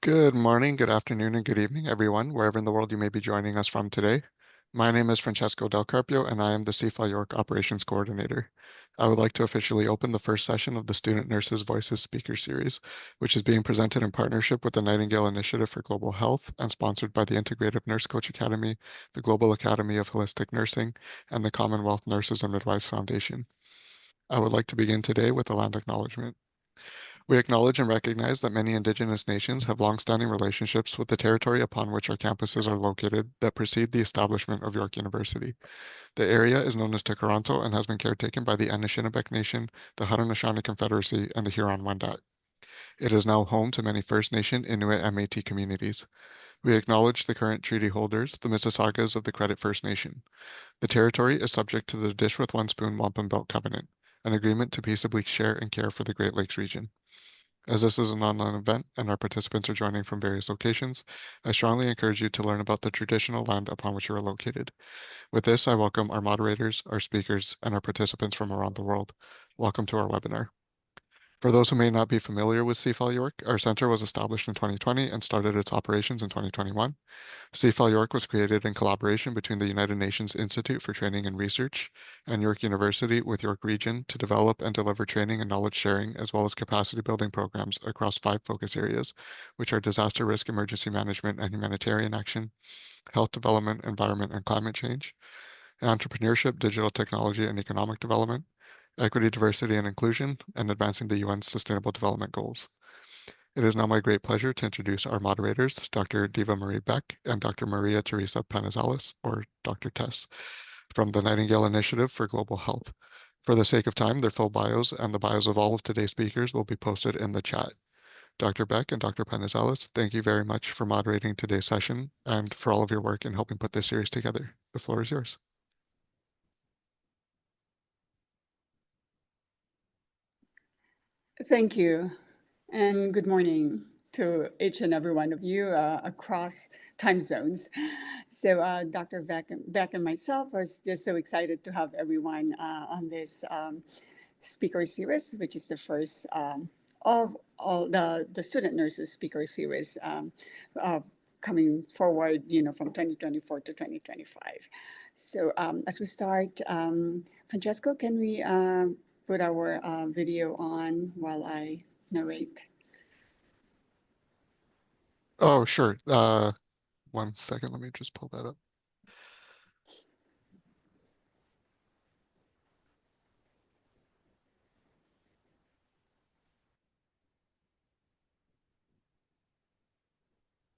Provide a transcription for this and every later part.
Good morning, good afternoon, and good evening, everyone, wherever in the world you may be joining us from today. My name is Francesco Del Carpio, and I am the CFL York Operations Coordinator. I would like to officially open the first session of the Student Nurses Voices Speaker Series, which is being presented in partnership with the Nightingale Initiative for Global Health and sponsored by the Integrative Nurse Coach Academy, the Global Academy of Holistic Nursing, and the Commonwealth Nurses and Midwives Foundation. I would like to begin today with a land acknowledgement. We acknowledge and recognize that many Indigenous nations have longstanding relationships with the territory upon which our campuses are located that precede the establishment of York University. The area is known as Tikaranto and has been caretaken by the Anishinaabe Nation, the Haudenosaunee Confederacy, and the Huron-Wendat. It is now home to many First Nation, Inuit, and Métis communities. We acknowledge the current treaty holders, the Mississaugas of the Credit First Nation. The territory is subject to the Dish with One Spoon Wampum Belt Covenant, an agreement to peaceably share and care for the Great Lakes region. As this is an online event and our participants are joining from various locations, I strongly encourage you to learn about the traditional land upon which you are located. With this, I welcome our moderators, our speakers, and our participants from around the world. Welcome to our webinar. For those who may not be familiar with CFL York, our center was established in 2020 and started its operations in 2021. CFL York was created in collaboration between the United Nations Institute for Training and Research and York University with York Region to develop and deliver training and knowledge sharing as well as capacity building programs across 5 focus areas, which are disaster risk emergency management and humanitarian action, health development, environment and climate change, entrepreneurship, digital technology and economic development, equity, diversity and inclusion, and advancing the UN's Sustainable Development Goals. It is now my great pleasure to introduce our moderators, Dr. Diva Marie Beck and Dr. Maria Teresa Panizales, or Dr. Tess, from the Nightingale Initiative for Global Health. For the sake of time, their full bios and the bios of all of today's speakers will be posted in the chat. Dr. Beck and Dr. Panizales, thank you very much for moderating today's session and for all of your work in helping put this series together. The floor is yours. Thank you, and good morning to each and every one of you across time zones. So, Dr. Beck and myself are just so excited to have everyone on this speaker series, which is the first of all the student nurses speaker series uh, coming forward, from 2024 to 2025. So, as we start, Francesco, can we put our video on while I narrate? Oh, sure. 1 second, let me just pull that up.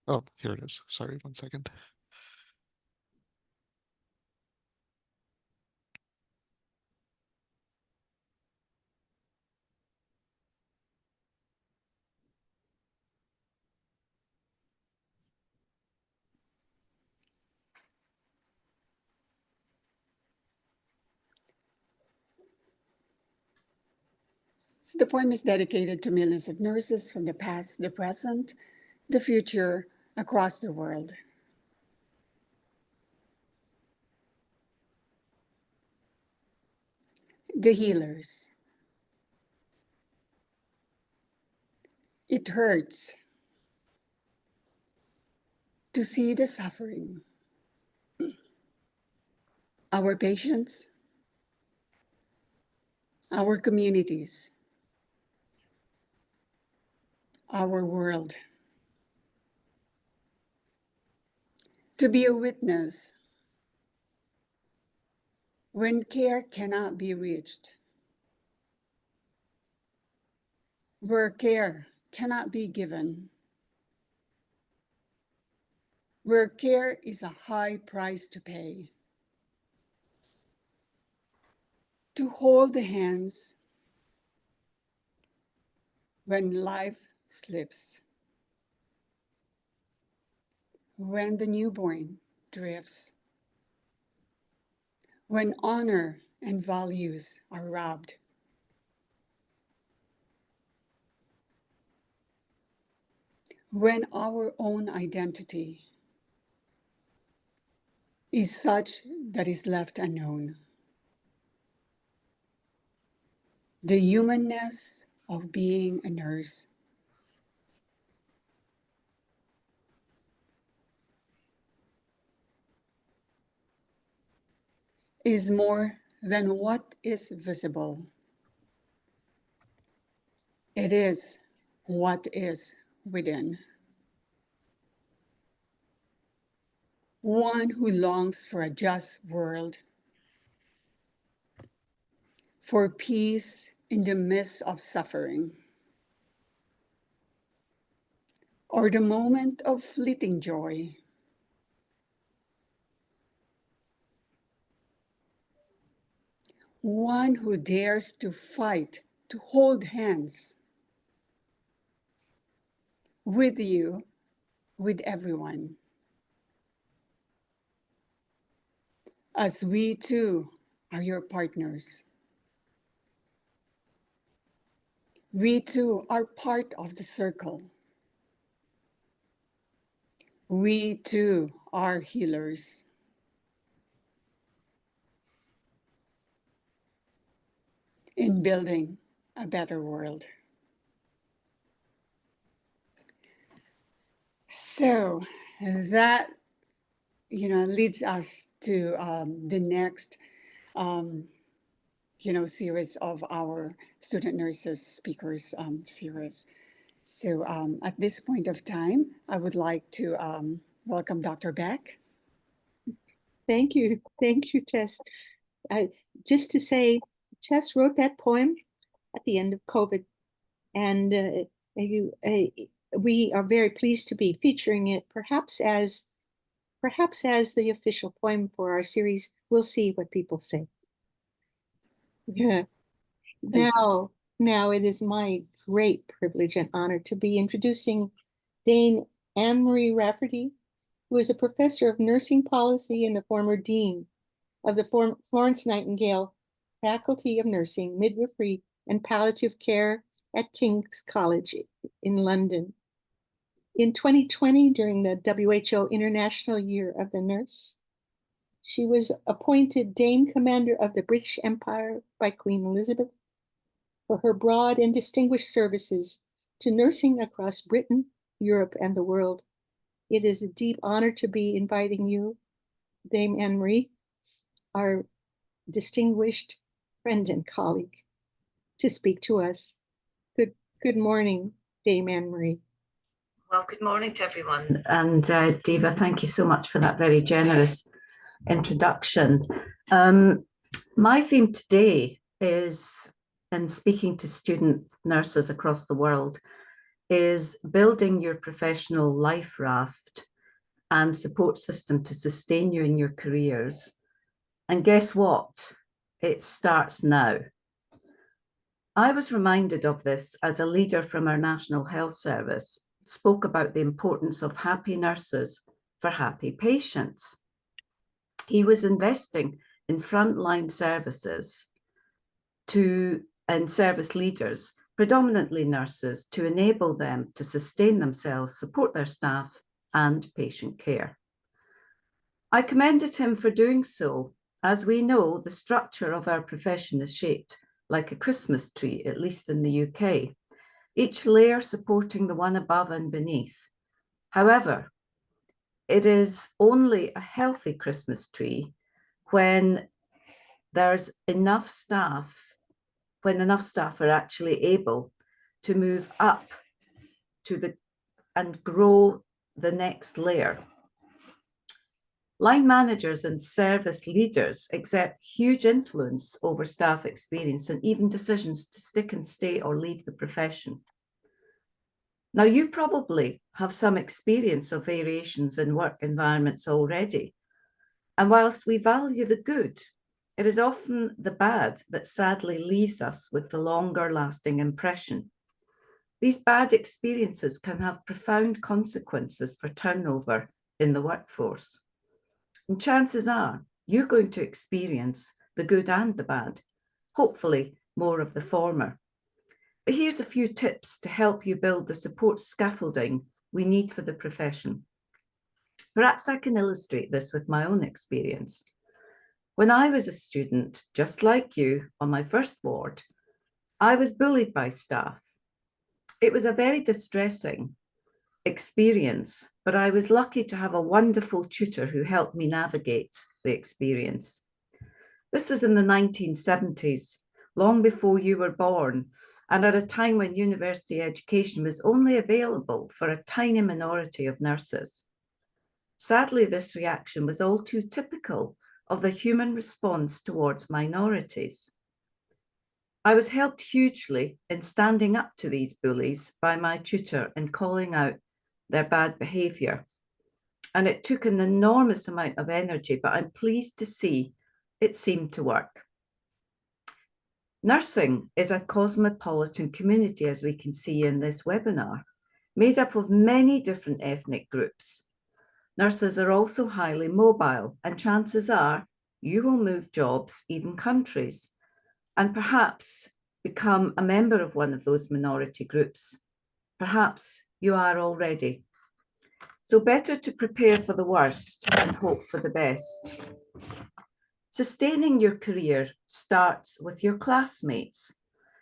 Oh, here it is. Sorry, 1 second. So the poem is dedicated to millions of nurses from the past, the present, the future, across the world. The healers. It hurts to see the suffering. Our patients, our communities, our world. To be a witness when care cannot be reached, where care cannot be given, where care is a high price to pay. To hold the hands when life slips, when the newborn drifts, when honor and values are robbed. When our own identity is such that is left unknown. The humanness of being a nurse. is more than what is visible. It is what is within. One who longs for a just world, for peace in the midst of suffering, or the moment of fleeting joy. One who dares to fight, to hold hands with you, with everyone, as we too are your partners. We too are part of the circle. We too are healers. In building a better world. So that leads us to the next series of our student nurses speakers series. So at this point of time, I would like to welcome Dr. Beck. Thank you, Tess. Just to say, Tess wrote that poem at the end of COVID, and we are very pleased to be featuring it, perhaps as the official poem for our series. We'll see what people say. Yeah. Now it is my great privilege and honor to be introducing Dame Anne-Marie Rafferty, who is a professor of nursing policy and the former dean of the Florence Nightingale Faculty of Nursing, Midwifery, and Palliative Care at King's College in London. In 2020, during the WHO International Year of the Nurse, she was appointed Dame Commander of the British Empire by Queen Elizabeth for her broad and distinguished services to nursing across Britain, Europe, and the world. It is a deep honor to be inviting you, Dame Anne-Marie, our distinguished friend and colleague, to speak to us. Good morning, Dame Anne-Marie. Well, good morning to everyone. And Deva, thank you so much for that very generous introduction. My theme today is, in speaking to student nurses across the world, is building your professional life raft and support system to sustain you in your careers. And guess what? It starts now. I was reminded of this as a leader from our National Health Service spoke about the importance of happy nurses for happy patients. He was investing in frontline services and service leaders, predominantly nurses, to enable them to sustain themselves, support their staff, and patient care. I commended him for doing so. As we know, the structure of our profession is shaped like a Christmas tree, at least in the UK, each layer supporting the one above and beneath. However, it is only a healthy Christmas tree when there's enough staff, when enough staff are actually able to move up to and grow the next layer. Line managers and service leaders exert huge influence over staff experience and even decisions to stick and stay or leave the profession. Now, you probably have some experience of variations in work environments already. And whilst we value the good, it is often the bad that sadly leaves us with the longer lasting impression. These bad experiences can have profound consequences for turnover in the workforce. And chances are you're going to experience the good and the bad, hopefully more of the former. But here's a few tips to help you build the support scaffolding we need for the profession. Perhaps I can illustrate this with my own experience. When I was a student, just like you, on my first ward, I was bullied by staff. It was a very distressing experience, but I was lucky to have a wonderful tutor who helped me navigate the experience. This was in the 1970s, long before you were born, and at a time when university education was only available for a tiny minority of nurses. Sadly, this reaction was all too typical of the human response towards minorities. I was helped hugely in standing up to these bullies by my tutor and calling out their bad behaviour. And it took an enormous amount of energy, but I'm pleased to see it seemed to work. Nursing is a cosmopolitan community, as we can see in this webinar, made up of many different ethnic groups. Nurses are also highly mobile, and chances are you will move jobs, even countries, and perhaps become a member of one of those minority groups. Perhaps you are already. So better to prepare for the worst and hope for the best. Sustaining your career starts with your classmates,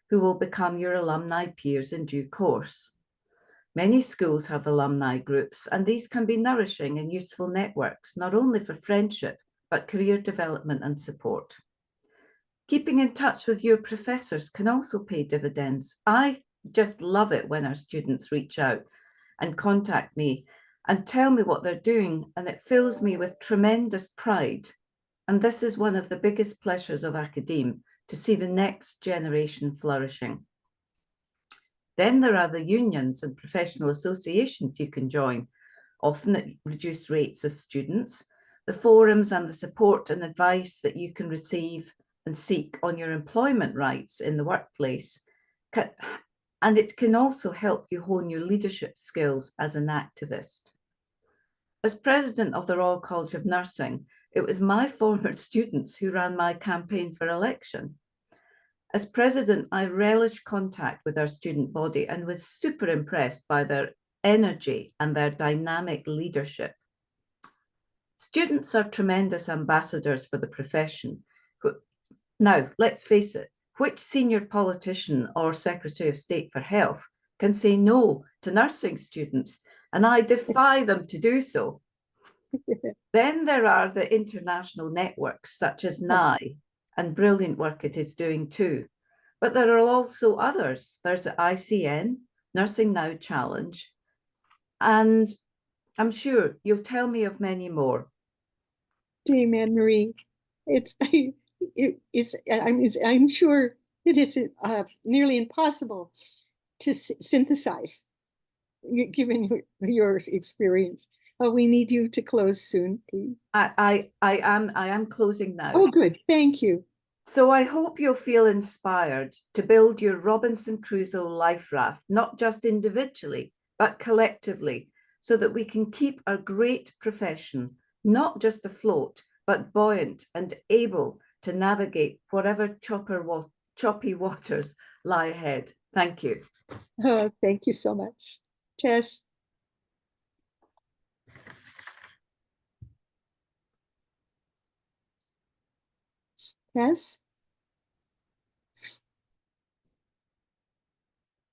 who will become your alumni peers in due course. Many schools have alumni groups, and these can be nourishing and useful networks, not only for friendship, but career development and support. Keeping in touch with your professors can also pay dividends. I just love it when our students reach out and contact me and tell me what they're doing, and it fills me with tremendous pride. And this is one of the biggest pleasures of academia, to see the next generation flourishing. Then there are the unions and professional associations you can join, often at reduced rates as students, the forums and the support and advice that you can receive and seek on your employment rights in the workplace. And it can also help you hone your leadership skills as an activist. As president of the Royal College of Nursing, it was my former students who ran my campaign for election. As president, I relished contact with our student body and was super impressed by their energy and their dynamic leadership. Students are tremendous ambassadors for the profession. Now, let's face it, which senior politician or Secretary of State for Health can say no to nursing students? And I defy them to do so. Then there are the international networks such as NI, and brilliant work it is doing too. But there are also others. There's the ICN, Nursing Now Challenge, and I'm sure you'll tell me of many more. Dame Anne-Marie, I'm sure that it's nearly impossible to synthesize, given your experience. We need you to close soon, please. I am closing now. Oh, good. Thank you. So I hope you'll feel inspired to build your Robinson Crusoe life raft, not just individually, but collectively, so that we can keep our great profession not just afloat, but buoyant and able to navigate whatever choppy waters lie ahead. Thank you. Oh, thank you so much. Tess. Tess?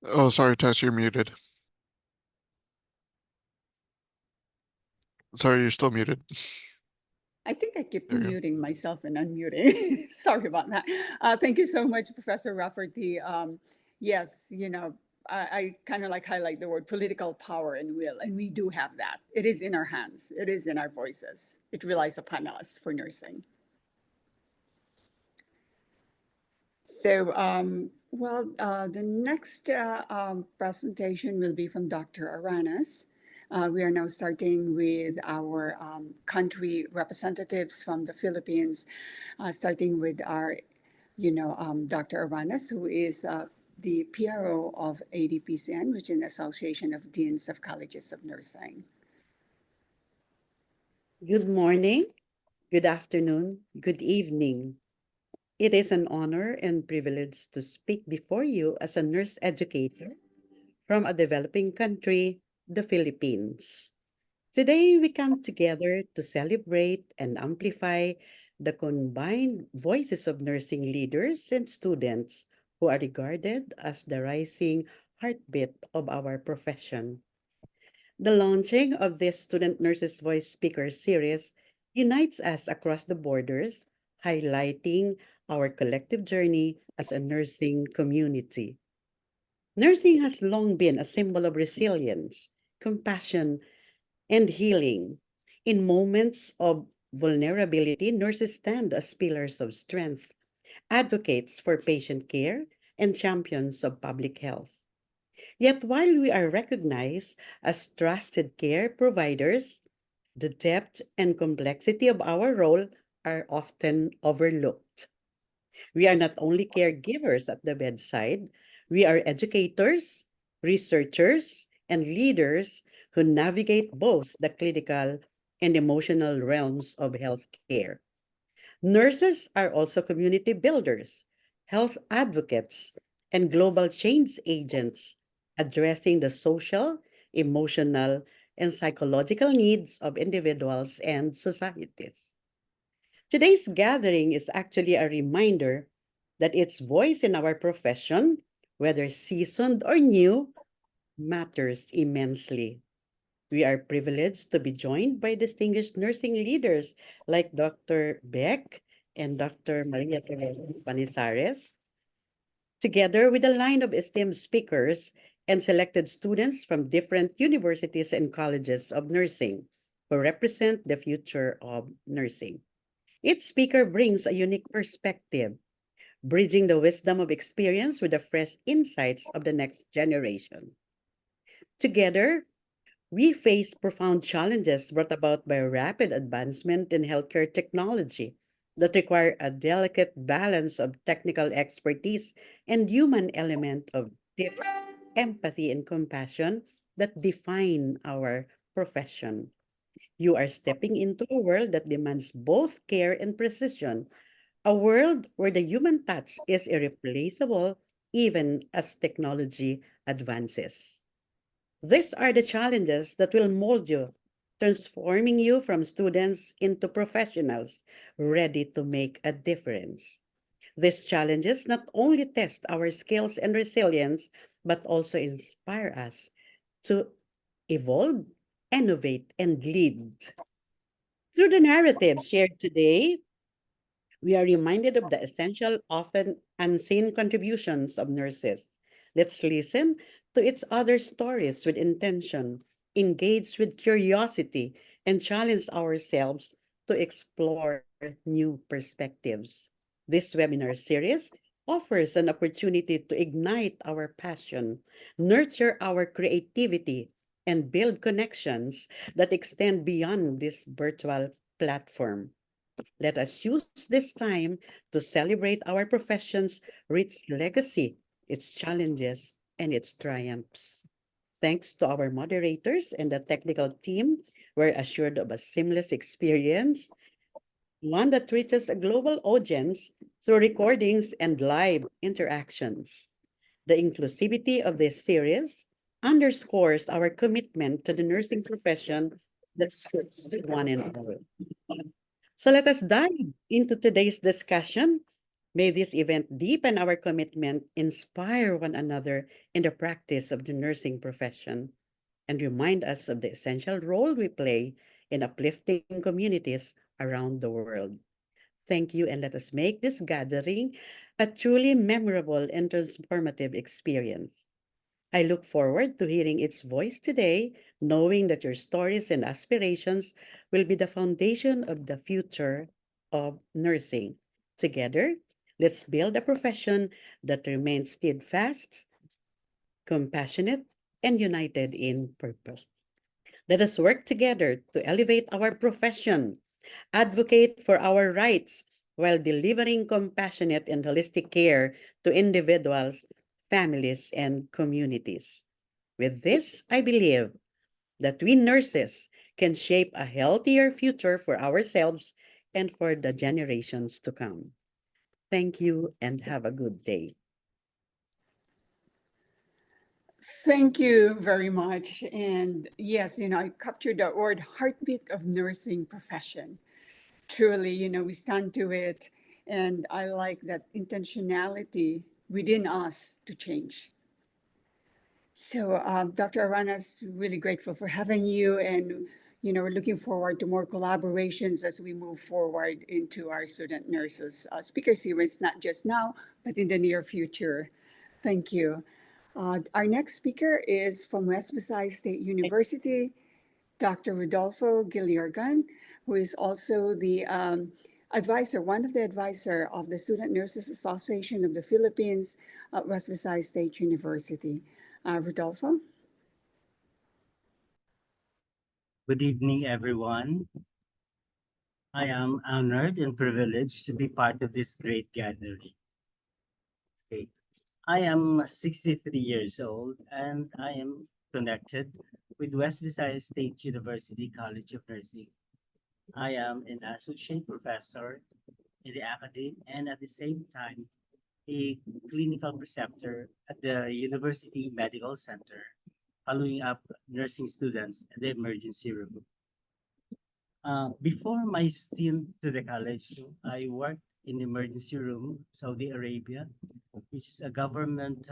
Oh, sorry, Tess, you're muted. Sorry, you're still muted. I think I keep There you go. muting myself and unmuting. Sorry about that. Thank you so much, Professor Rafferty. Yes, you know, I kind of like highlight the word political power and will, and we do have that. It is in our hands. It is in our voices. It relies upon us for nursing. So, the next presentation will be from Dr. Aranas. We are now starting with our country representatives from the Philippines, starting with our, Dr. Aranas, who is the PRO of ADPCN, which is an Association of Deans of Colleges of Nursing. Good morning, good afternoon, good evening. It is an honor and privilege to speak before you as a nurse educator from a developing country, the Philippines. Today, we come together to celebrate and amplify the combined voices of nursing leaders and students who are regarded as the rising heartbeat of our profession. The launching of this Student Nurses Voice Speaker Series unites us across the borders highlighting our collective journey as a nursing community. Nursing has long been a symbol of resilience, compassion, and healing. In moments of vulnerability, nurses stand as pillars of strength, advocates for patient care, and champions of public health. Yet, while we are recognized as trusted care providers, the depth and complexity of our role are often overlooked. We are not only caregivers at the bedside, we are educators, researchers, and leaders who navigate both the clinical and emotional realms of healthcare. Nurses are also community builders, health advocates, and global change agents, addressing the social, emotional, and psychological needs of individuals and societies. Today's gathering is actually a reminder that its voice in our profession, whether seasoned or new, matters immensely. We are privileged to be joined by distinguished nursing leaders like Dr. Beck and Dr. Maria Teresa Panizares, together with a line of esteemed speakers and selected students from different universities and colleges of nursing who represent the future of nursing. Each speaker brings a unique perspective, bridging the wisdom of experience with the fresh insights of the next generation. Together, we face profound challenges brought about by rapid advancement in healthcare technology that require a delicate balance of technical expertise and human element of deep empathy and compassion that define our profession. You are stepping into a world that demands both care and precision, a world where the human touch is irreplaceable even as technology advances. These are the challenges that will mold you, transforming you from students into professionals ready to make a difference. These challenges not only test our skills and resilience, but also inspire us to evolve, innovate, and lead. Through the narratives shared today, we are reminded of the essential, often unseen contributions of nurses. Let's listen to each other's stories with intention, engage with curiosity, and challenge ourselves to explore new perspectives. This webinar series offers an opportunity to ignite our passion, nurture our creativity, and build connections that extend beyond this virtual platform. Let us use this time to celebrate our profession's rich legacy, its challenges, and its triumphs. Thanks to our moderators and the technical team, we're assured of a seamless experience, one that reaches a global audience through recordings and live interactions. The inclusivity of this series underscores our commitment to the nursing profession that serves one and all. So let us dive into today's discussion. May this event deepen our commitment, inspire one another in the practice of the nursing profession, and remind us of the essential role we play in uplifting communities around the world. Thank you, and let us make this gathering a truly memorable and transformative experience. I look forward to hearing its voice today, knowing that your stories and aspirations will be the foundation of the future of nursing. Together, let's build a profession that remains steadfast, compassionate, and united in purpose. Let us work together to elevate our profession, advocate for our rights, while delivering compassionate and holistic care to individuals, families, and communities. With this, I believe that we nurses can shape a healthier future for ourselves and for the generations to come. Thank you and have a good day. Thank you very much. And yes, I captured the word heartbeat of nursing profession. Truly, we stand to it. And I like that intentionality within us to change. So, Dr. Aranas, really grateful for having you. And, we're looking forward to more collaborations as we move forward into our student nurses speaker series, not just now, but in the near future. Thank you. Our next speaker is from West Visayas State University, Dr. Rodolfo Guillergan, who is also the advisor, one of the advisor of the Student Nurses Association of the Philippines at West Visayas State University. Rodolfo? Good evening, everyone. I am honored and privileged to be part of this great gathering. Okay. I am 63 years old and I am connected with West Visayas State University College of Nursing. I am an associate professor in the academy and at the same time a clinical preceptor at the University Medical Center, following up nursing students at the emergency room. Before my stint to the college, I worked in the emergency room, Saudi Arabia, which is a government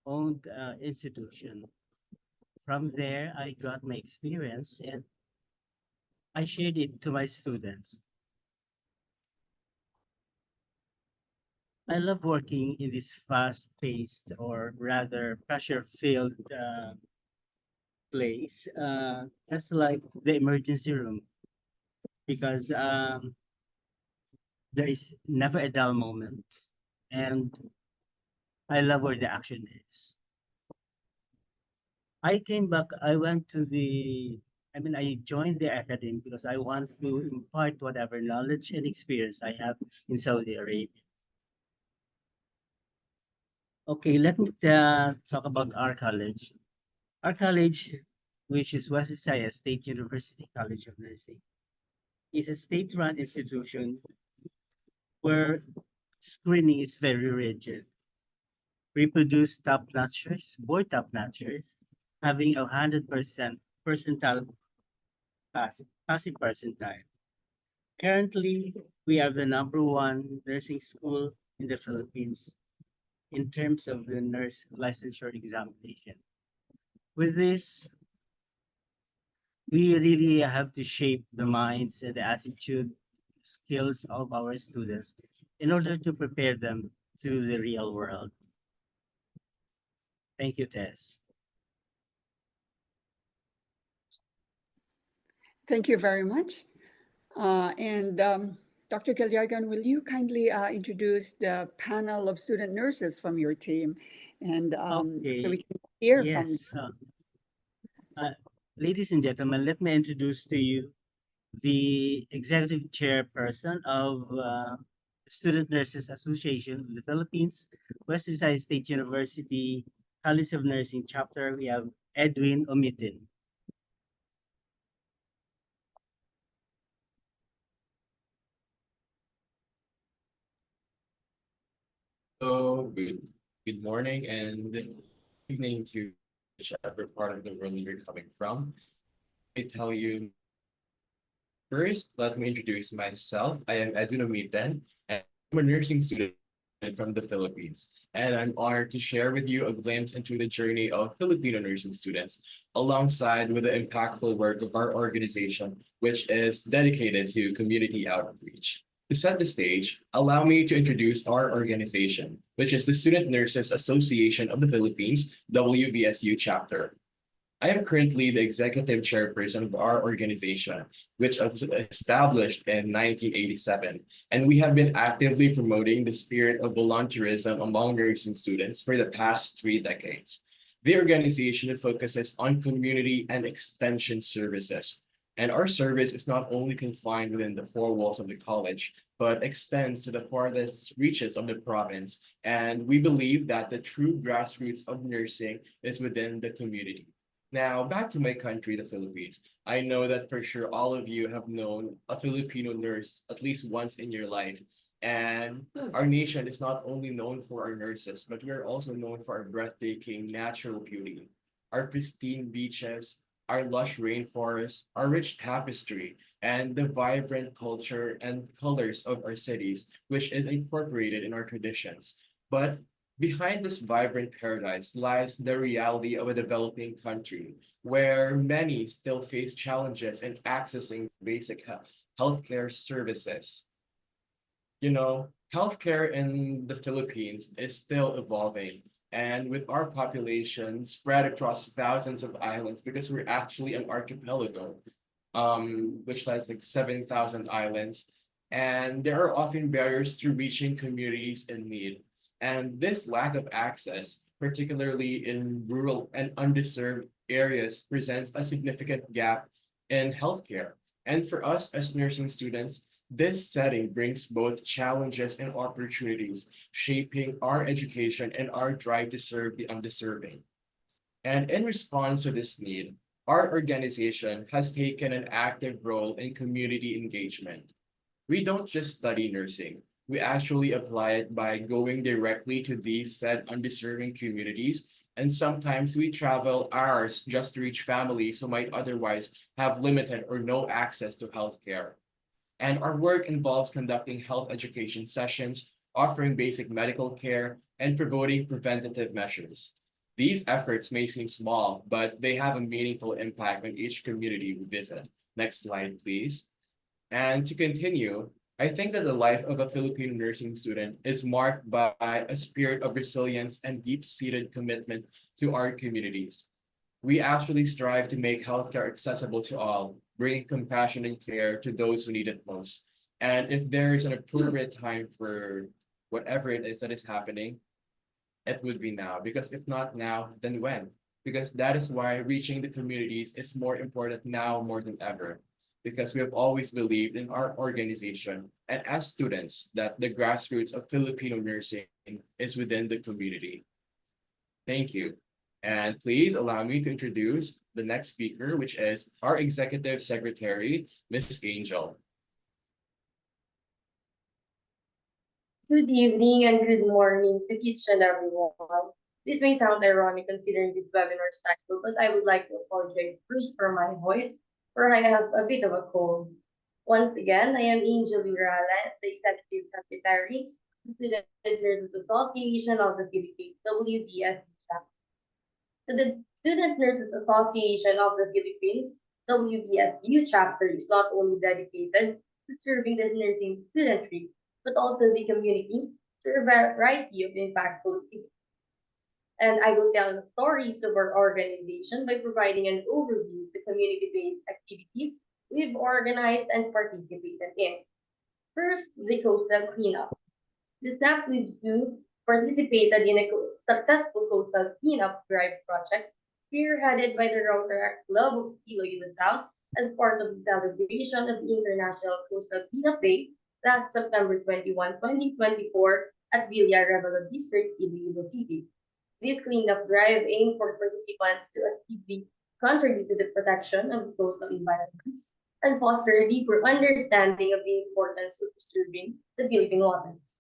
owned institution. From there, I got my experience and I shared it to my students. I love working in this fast-paced or rather pressure-filled place, just like the emergency room, because there is never a dull moment, and I love where the action is. I came back, I joined the academy because I want to impart whatever knowledge and experience I have in Saudi Arabia. Okay, let me talk about our college. Our college, which is West Visayas State University College of Nursing, is a state-run institution where screening is very rigid. We produce top notchers, board top notchers, having 100% percentile passing percentile. Currently, we are the #1 nursing school in the Philippines in terms of the nurse licensure examination. With this, we really have to shape the minds and the attitude, skills of our students in order to prepare them to the real world. Thank you, Tess. Thank you very much. And Dr. Guillergan, will you kindly introduce the panel of student nurses from your team? And so we can hear from Yes. Ladies and gentlemen, let me introduce to you the executive chairperson of Student Nurses Association of the Philippines, West Visayas State University College of Nursing chapter. We have Edwin Omitin. So good morning and good evening to whichever part of the world you're coming from. Let me tell you first, let me introduce myself. I am Edwin Omitan, and I'm a nursing student from the Philippines. And I'm honored to share with you a glimpse into the journey of Filipino nursing students, alongside with the impactful work of our organization, which is dedicated to community outreach. To set the stage, allow me to introduce our organization, which is the Student Nurses Association of the Philippines, WBSU chapter. I am currently the executive chairperson of our organization, which was established in 1987, and we have been actively promoting the spirit of volunteerism among nursing students for the past 3 decades. The organization focuses on community and extension services, and our service is not only confined within the four walls of the college, but extends to the farthest reaches of the province, and we believe that the true grassroots of nursing is within the community. Now, back to my country, the Philippines. I know that for sure all of you have known a Filipino nurse at least once in your life. And our nation is not only known for our nurses, but we are also known for our breathtaking natural beauty, our pristine beaches, our lush rainforests, our rich tapestry, and the vibrant culture and colors of our cities, which is incorporated in our traditions. But Behind this vibrant paradise lies the reality of a developing country where many still face challenges in accessing basic healthcare services. You know, healthcare in the Philippines is still evolving. And with our population spread across thousands of islands, because we're actually an archipelago, which has like 7,000 islands. And there are often barriers to reaching communities in need. And this lack of access, particularly in rural and underserved areas, presents a significant gap in healthcare. And for us as nursing students, this setting brings both challenges and opportunities, shaping our education and our drive to serve the undeserving. And in response to this need, our organization has taken an active role in community engagement. We don't just study nursing, we actually apply it by going directly to these said undeserving communities. And sometimes we travel hours just to reach families who might otherwise have limited or no access to healthcare. And our work involves conducting health education sessions, offering basic medical care, and promoting preventative measures. These efforts may seem small, but they have a meaningful impact on each community we visit. Next slide, please. And to continue, I think that the life of a Filipino nursing student is marked by a spirit of resilience and deep-seated commitment to our communities. We actually strive to make healthcare accessible to all, bringing compassion and care to those who need it most. And if there is an appropriate time for whatever it is that is happening, it would be now. Because if not now, then when? Because that is why reaching the communities is more important now more than ever. Because we have always believed in our organization and as students that the grassroots of Filipino nursing is within the community. Thank you. And please allow me to introduce the next speaker, which is our Executive Secretary, Ms. Angel. Good evening and good morning to each and everyone. This may sound ironic considering this webinar's title, but I would like to apologize first for my voice, for I have a bit of a cold. Once again, I am Angel Rala, the Executive Secretary of the Student Nurses Association of the Philippines, WBSC. The Student Nurses Association of the Philippines, WBSU chapter, is not only dedicated to serving the nursing studentry, but also the community through a variety of impactful activities. And I will tell the stories of our organization by providing an overview of the community-based activities we've organized and participated in. First, the coastal cleanup. The SNAP Zoo participated in a successful coastal cleanup drive project spearheaded by the Rotaract Club of Iloilo South as part of the celebration of the International Coastal Cleanup Day last September 21, 2024 at Villa Rebelo District, Iloilo City. This cleanup drive aimed for participants to actively contribute to the protection of the coastal environments and foster a deeper understanding of the importance of preserving the Philippine waters.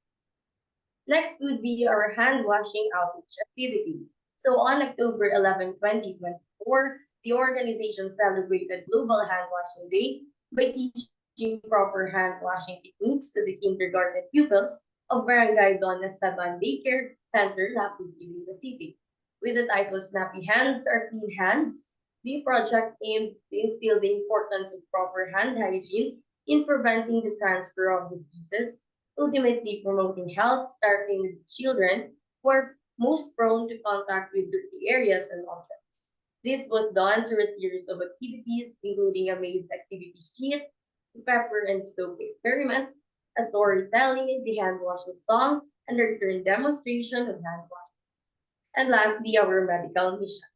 Next would be our hand washing outreach activity. So on October 11, 2024, the organization celebrated Global Hand Washing Day by teaching proper hand washing techniques to the kindergarten pupils of Barangay Don Esteban Daycare Center, Lapid, the city. With the title Snappy Hands are Clean Hands, the project aimed to instill the importance of proper hand hygiene in preventing the transfer of diseases, ultimately promoting health, starting with children who are most prone to contact with dirty areas and objects. This was done through a series of activities, including a maze activity sheet, the pepper and soap experiment, a storytelling, the hand washing song, and the return demonstration of hand washing. And lastly, our medical mission.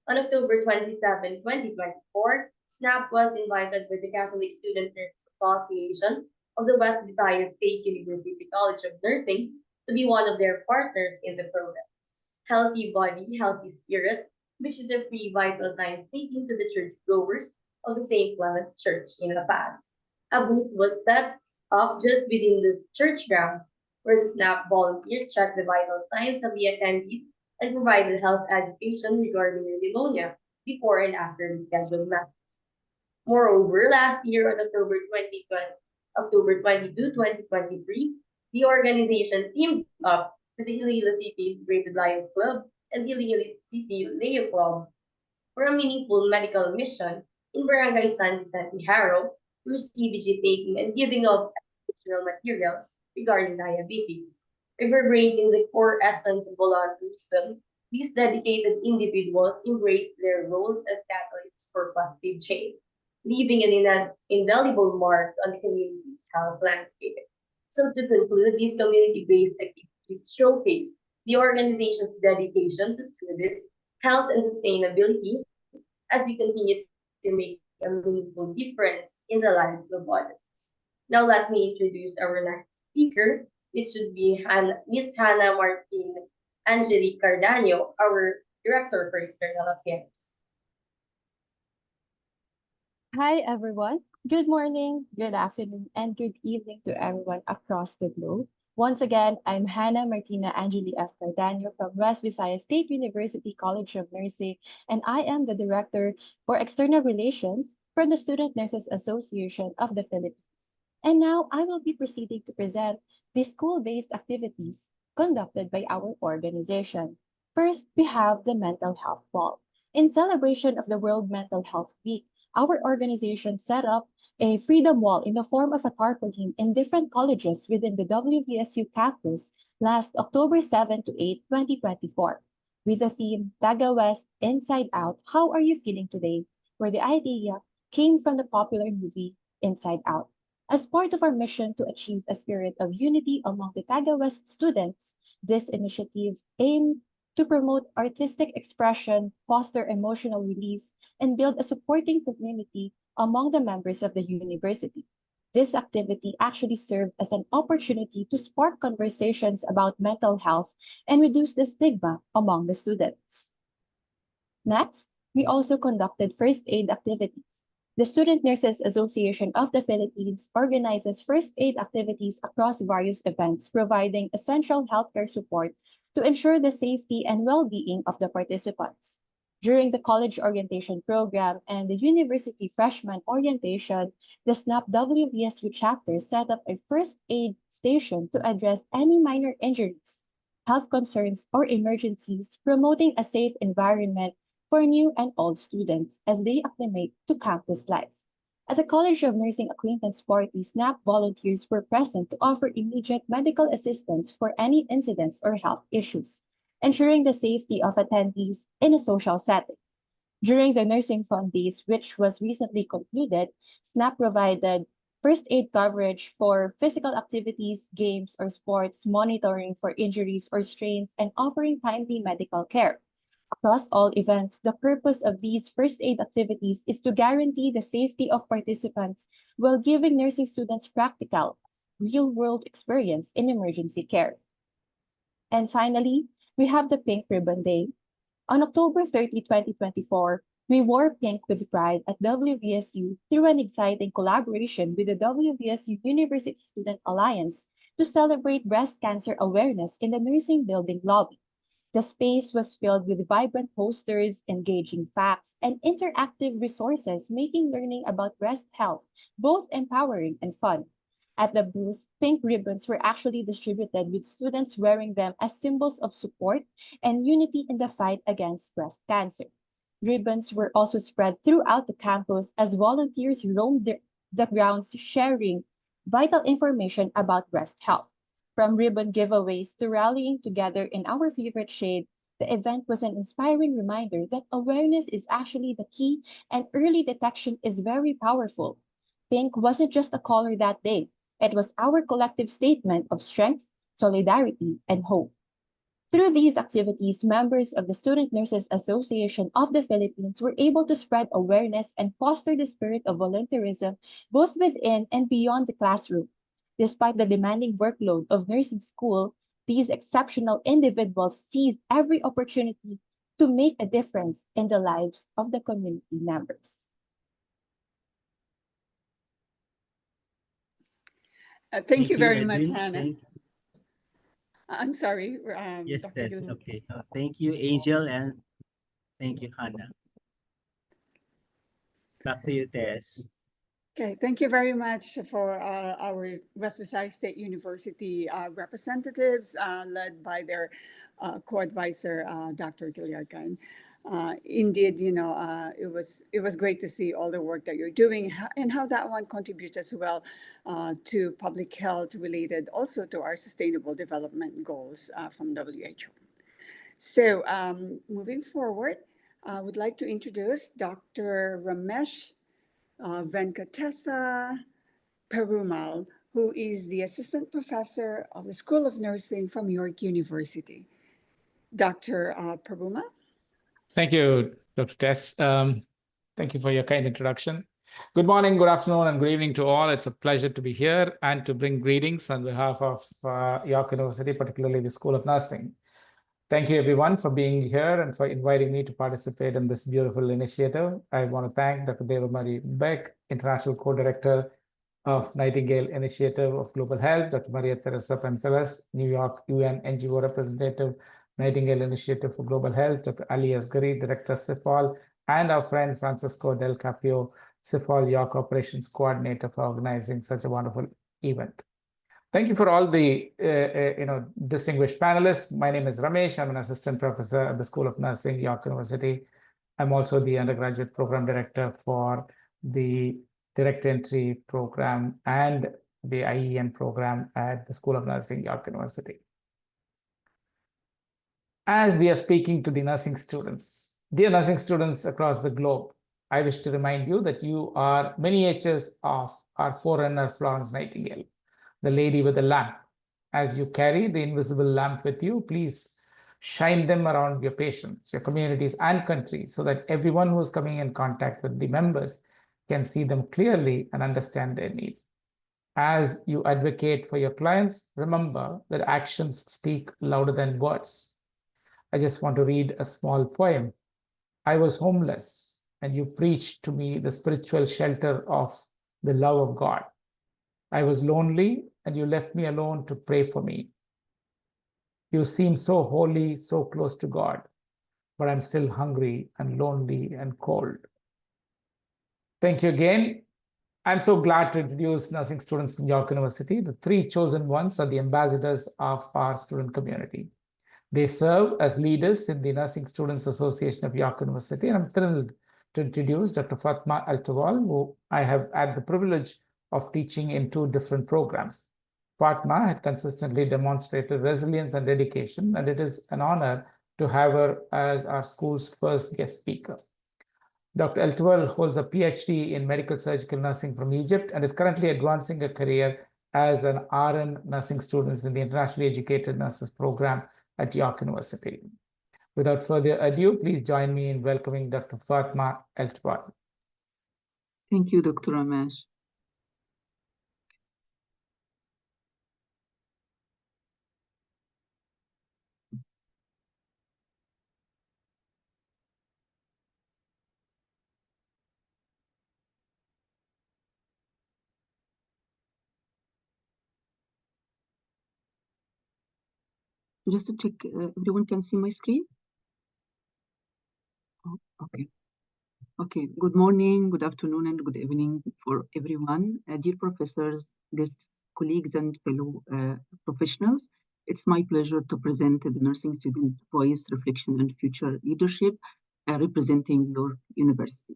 On October 27, 2024, SNAP was invited by the Catholic Student Nurses Association of the West Visayas State University College of Nursing to be one of their partners in the program. Healthy Body, Healthy Spirit, which is a free vital signs taken to the churchgoers of the St. Clement's Church in La Paz. A booth was set up just within this church ground where the SNAP volunteers checked the vital signs of the attendees and provided health education regarding pneumonia before and after the scheduled matches. Moreover, last year on October 22, 2023, the organization teamed up with the Iloilo City Integrated Lions Club and Iloilo City Leo Club for a meaningful medical mission in Barangay San Vicente Haro through CBG taking and giving of educational materials regarding diabetes. Reverberating the core essence of volunteerism, these dedicated individuals embrace their roles as catalysts for positive change, leaving an indelible mark on the community's health landscape. So to conclude, these community-based activities showcase the organization's dedication to service, health, and sustainability as we continue to make a meaningful difference in the lives of others. Now let me introduce our next speaker, which should be Miss Hannah Martin Angelique Cardaño, our Director for External Affairs. Hi, everyone. Good morning, good afternoon, and good evening to everyone across the globe. Once again, I'm Hannah Martina Angeli F. Cardaño from West Visayas State University College of Nursing, and I am the Director for External Relations for the Student Nurses Association of the Philippines. And now I will be proceeding to present the school-based activities conducted by our organization. First, we have the Mental Health Ball. In celebration of the World Mental Health Week, our organization set up a freedom wall in the form of a tarpaulin in different colleges within the WVSU campus last October 7 to 8, 2024, with the theme Taga West Inside Out, How Are You Feeling Today?, where the idea came from the popular movie Inside Out. As part of our mission to achieve a spirit of unity among the Taga West students, this initiative aimed to promote artistic expression, foster emotional release, and build a supporting community among the members of the university. This activity actually served as an opportunity to spark conversations about mental health and reduce the stigma among the students. Next, we also conducted first aid activities. The Student Nurses Association of the Philippines organizes first aid activities across various events, providing essential healthcare support to ensure the safety and well-being of the participants. During the college orientation program and the university freshman orientation, the SNAP WVSU chapter set up a first aid station to address any minor injuries, health concerns, or emergencies, promoting a safe environment for new and old students as they acclimate to campus life. At the College of Nursing Acquaintance Party, SNAP volunteers were present to offer immediate medical assistance for any incidents or health issues, ensuring the safety of attendees in a social setting. During the Nursing Fund Days, which was recently concluded, SNAP provided first aid coverage for physical activities, games, or sports, monitoring for injuries or strains, and offering timely medical care. Across all events, the purpose of these first aid activities is to guarantee the safety of participants while giving nursing students practical, real-world experience in emergency care. And finally, we have the Pink Ribbon Day. On October 30, 2024, we wore pink with pride at WVSU through an exciting collaboration with the WVSU University Student Alliance to celebrate breast cancer awareness in the nursing building lobby. The space was filled with vibrant posters, engaging facts, and interactive resources, making learning about breast health both empowering and fun. At the booth, pink ribbons were actually distributed with students wearing them as symbols of support and unity in the fight against breast cancer. Ribbons were also spread throughout the campus as volunteers roamed the grounds sharing vital information about breast health. From ribbon giveaways to rallying together in our favorite shade, the event was an inspiring reminder that awareness is actually the key and early detection is very powerful. Pink wasn't just a color that day, it was our collective statement of strength, solidarity, and hope. Through these activities, members of the Student Nurses Association of the Philippines were able to spread awareness and foster the spirit of volunteerism both within and beyond the classroom. Despite the demanding workload of nursing school, these exceptional individuals seized every opportunity to make a difference in the lives of the community members. Thank you very much, Edwin. Hannah. I'm sorry, Yes, Dr. Tess. Guillergan. Okay. Thank you, Angel, and thank you, Hannah. Back to you, Tess. Okay, thank you very much for our West Visayas State University representatives, led by their co-advisor, Dr. Guillergan. Indeed, it was great to see all the work that you're doing and how that one contributes as well to public health related, also to our sustainable development goals from WHO. So moving forward, I would like to introduce Dr. Ramesh Venkatesa Perumal, who is the assistant professor of the School of Nursing from York University. Dr. Perumal? Thank you, Dr. Tess. Thank you for your kind introduction. Good morning, good afternoon, and good evening to all. It's a pleasure to be here and to bring greetings on behalf of York University, particularly the School of Nursing. Thank you, everyone, for being here and for inviting me to participate in this beautiful initiative. I want to thank Dr. Devamari Beck, International Co-Director of Nightingale Initiative of Global Health, Dr. Maria Teresa Penceles, New York UN NGO Representative, Nightingale Initiative for Global Health, Dr. Ali Asghari, Director CIFOL, and our friend Francisco Del Capio, CIFOL York Operations Coordinator, for organizing such a wonderful event. Thank you for all the distinguished panelists. My name is Ramesh. I'm an assistant professor at the School of Nursing, York University. I'm also the undergraduate program director for the direct entry program and the IEN program at the School of Nursing, York University. As we are speaking to the nursing students, dear nursing students across the globe, I wish to remind you that you are miniatures of our forerunner, Florence Nightingale, the lady with the lamp. As you carry the invisible lamp with you, please shine them around your patients, your communities, and countries so that everyone who is coming in contact with the members can see them clearly and understand their needs. As you advocate for your clients, remember that actions speak louder than words. I just want to read a small poem. I was homeless, and you preached to me the spiritual shelter of the love of God. I was lonely, and you left me alone to pray for me. You seem so holy, so close to God, but I'm still hungry and lonely and cold. Thank you again. I'm so glad to introduce nursing students from York University. The three chosen ones are the ambassadors of our student community. They serve as leaders in the Nursing Students Association of York University, and I'm thrilled to introduce Dr. Fatma Altawal, who I have had the privilege of teaching in 2 different programs. Fatma had consistently demonstrated resilience and dedication, and it is an honor to have her as our school's first guest speaker. Dr. Altawal holds a PhD in medical surgical nursing from Egypt and is currently advancing a career as an RN nursing student in the Internationally Educated Nurses Program at York University. Without further ado, please join me in welcoming Dr. Fatma Altawal. Thank you, Dr. Ramesh. Just to check, everyone can see my screen? Oh, okay. Okay, good morning, good afternoon, and good evening for everyone. Dear professors, guests, colleagues, and fellow professionals, it's my pleasure to present the Nursing Student Voice, Reflection, and Future Leadership representing York University.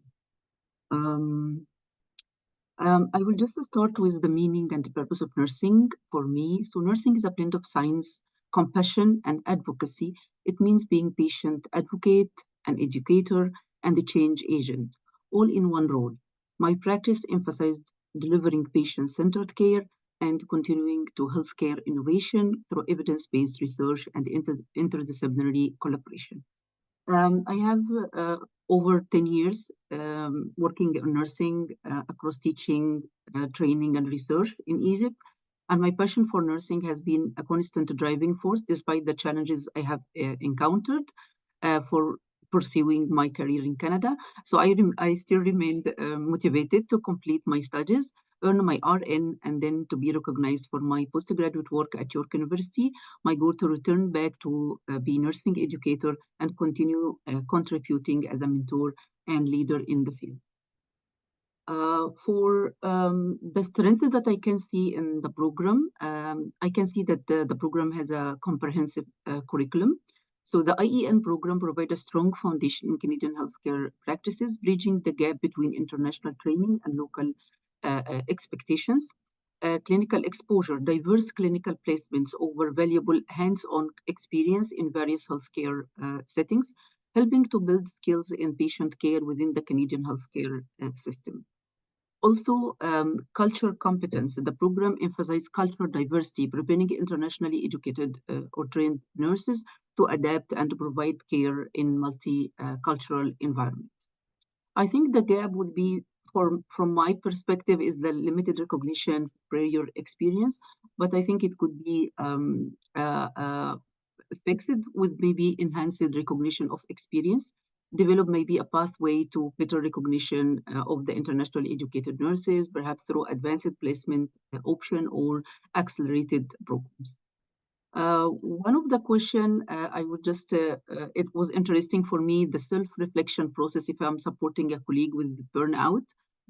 I will just start with the meaning and the purpose of nursing for me. So nursing is a blend of science, compassion, and advocacy. It means being patient advocate, an educator, and a change agent, all in one role. My practice emphasized delivering patient-centered care and continuing to healthcare innovation through evidence-based research and interdisciplinary collaboration. I have over 10 years working on nursing across teaching, training, and research in Egypt. And my passion for nursing has been a constant driving force despite the challenges I have encountered for pursuing my career in Canada. So I still remained motivated to complete my studies, earn my RN, and then to be recognized for my postgraduate work at York University. My goal to return back to be a nursing educator and continue contributing as a mentor and leader in the field. For the strength that I can see in the program, I can see that the program has a comprehensive curriculum. So the IEN program provides a strong foundation in Canadian healthcare practices, bridging the gap between international training and local expectations. Clinical exposure, diverse clinical placements over valuable hands-on experience in various healthcare settings, helping to build skills in patient care within the Canadian healthcare system. Also, culture competence. The program emphasizes cultural diversity, preparing internationally educated or trained nurses to adapt and to provide care in multicultural environments. I think the gap would be, from my perspective, is the limited recognition prior experience, but I think it could be fixed with maybe enhanced recognition of experience, develop maybe a pathway to better recognition of the internationally educated nurses, perhaps through advanced placement option or accelerated programs. One of the question I would just, it was interesting for me, the self-reflection process if I'm supporting a colleague with burnout.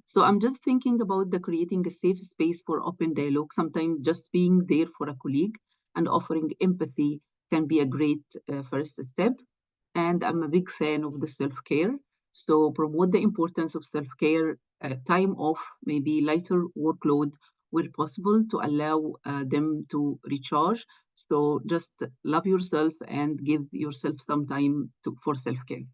So I'm just thinking about the creating a safe space for open dialogue. Sometimes just being there for a colleague and offering empathy can be a great first step. And I'm a big fan of the self-care. So promote the importance of self-care, time off, maybe lighter workload where possible to allow them to recharge. So just love yourself and give yourself some time for self-care.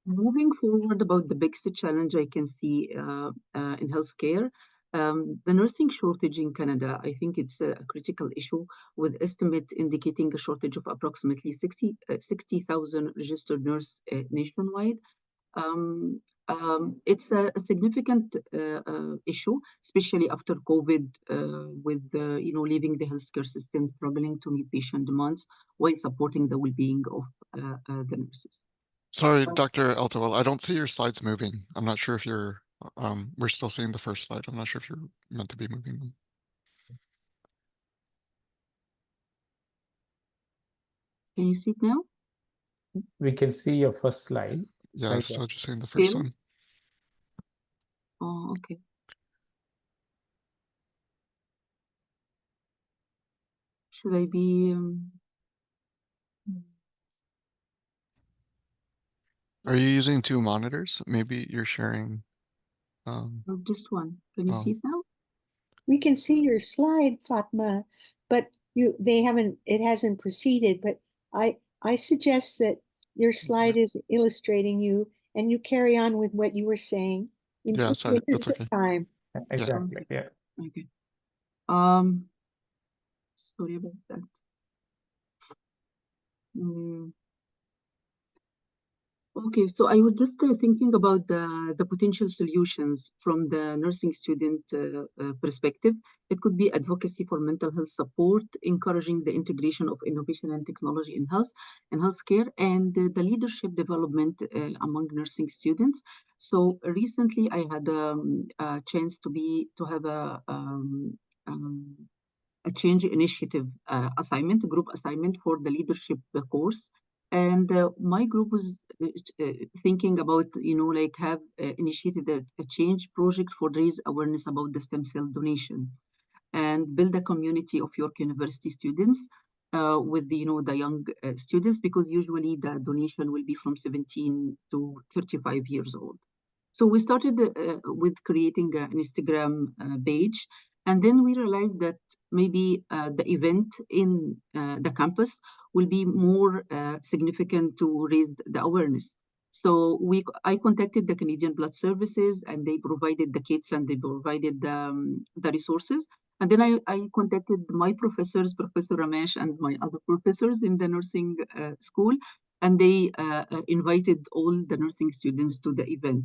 Moving forward about the biggest challenge I can see in healthcare, the nursing shortage in Canada, I think it's a critical issue with estimates indicating a shortage of approximately 60,000 registered nurses nationwide. It's a significant issue, especially after COVID, with leaving the healthcare system struggling to meet patient demands while supporting the well-being of the nurses. Sorry, Dr. Eltowell, I don't see your slides moving. I'm not sure if you're, we're still seeing the first slide. I'm not sure if you're meant to be moving them. Can you see it now? We can see your first slide. It's Yeah, right it's there. still just saying the first Still? one. Oh, okay. Should I be? Are you using two monitors? Maybe you're sharing. Just one. Can you see it now? We can see your slide, Fatma, but it hasn't proceeded, but I suggest that your slide is illustrating you and you carry on with what you were saying in Yeah, sorry, that's interest okay. of time. Exactly, yeah. Okay. Sorry about that. Okay, so I was just thinking about the potential solutions from the nursing student perspective. It could be advocacy for mental health support, encouraging the integration of innovation and technology in health and healthcare, and the leadership development among nursing students. So recently, I had a chance to have a change initiative assignment, a group assignment for the leadership course. And my group was thinking about, have initiated a change project for raise awareness about the stem cell donation and build a community of York University students with the young students, because usually the donation will be from 17 to 35 years old. So we started with creating an Instagram page. And then we realized that maybe the event in the campus will be more significant to raise the awareness. So I contacted the Canadian Blood Services, and they provided the kits and they provided the resources. And then I contacted my professors, Professor Ramesh and my other professors in the nursing school, and they invited all the nursing students to the event.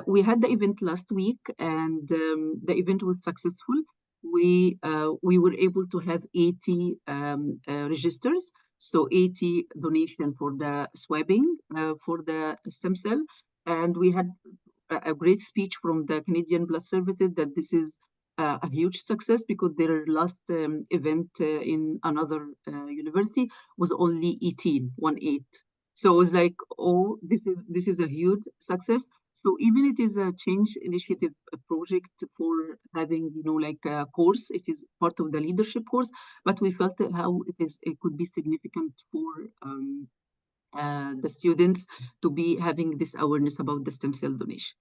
We had the event last week, and the event was successful. We were able to have 80 registers, so 80 donation for the swabbing for the stem cell, and we had a great speech from the Canadian Blood Services that this is a huge success, because their last event in another university was only 18. So it was like, oh, this is a huge success. So even it is a change initiative project for having, like a course, it is part of the leadership course, but we felt how it could be significant for the students to be having this awareness about the stem cell donation.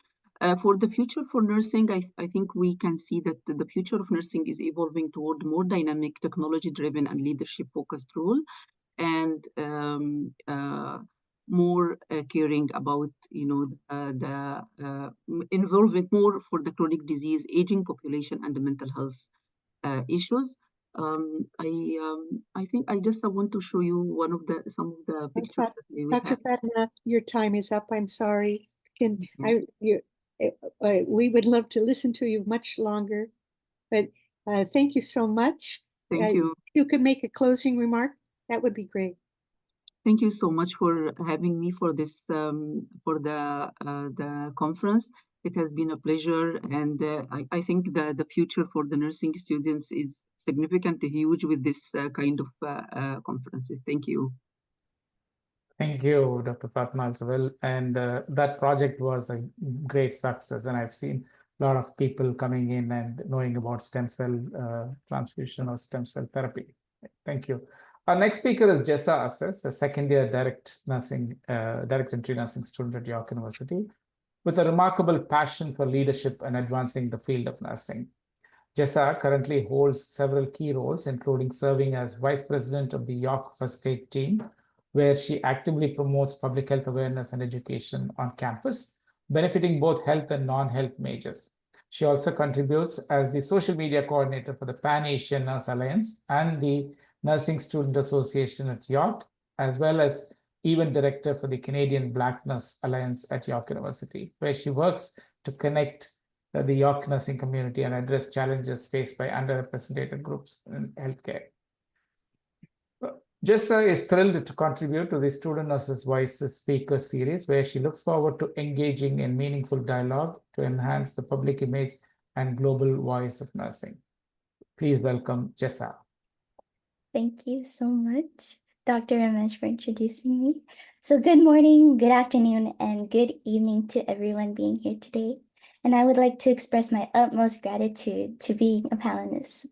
For the future for nursing, I think we can see that the future of nursing is evolving toward more dynamic, technology-driven, and leadership-focused role, and more caring about, the involvement more for the chronic disease, aging population, and the mental health issues. I think I just want to show you some of the pictures that we Dr. have. Fatma, your time is up. I'm sorry. Okay. We would love to listen to you much longer, but thank you so much. Thank you. You could make a closing remark. That would be great. Thank you so much for having me for this for the conference. It has been a pleasure, and I think the future for the nursing students is significantly huge with this kind of conferences. Thank you. Thank you, Dr. Fatma as well. And that project was a great success. And I've seen a lot of people coming in and knowing about stem cell transfusion or stem cell therapy. Thank you. Our next speaker is Jessa Assess, a second-year direct entry nursing student at York University, with a remarkable passion for leadership and advancing the field of nursing. Jessa currently holds several key roles, including serving as Vice President of the York First Aid Team, where she actively promotes public health awareness and education on campus, benefiting both health and non-health majors. She also contributes as the social media coordinator for the Pan-Asian Nurse Alliance and the Nursing Student Association at York, as well as event director for the Canadian Black Nurse Alliance at York University, where she works to connect the York nursing community and address challenges faced by underrepresented groups in healthcare. Jessa is thrilled to contribute to the Student Nurses Voices Speaker Series, where she looks forward to engaging in meaningful dialogue to enhance the public image and global voice of nursing. Please welcome Jessa. Thank you so much, Dr. Ramesh, for introducing me. So good morning, good afternoon, and good evening to everyone being here today. And I would like to express my utmost gratitude to being a panelist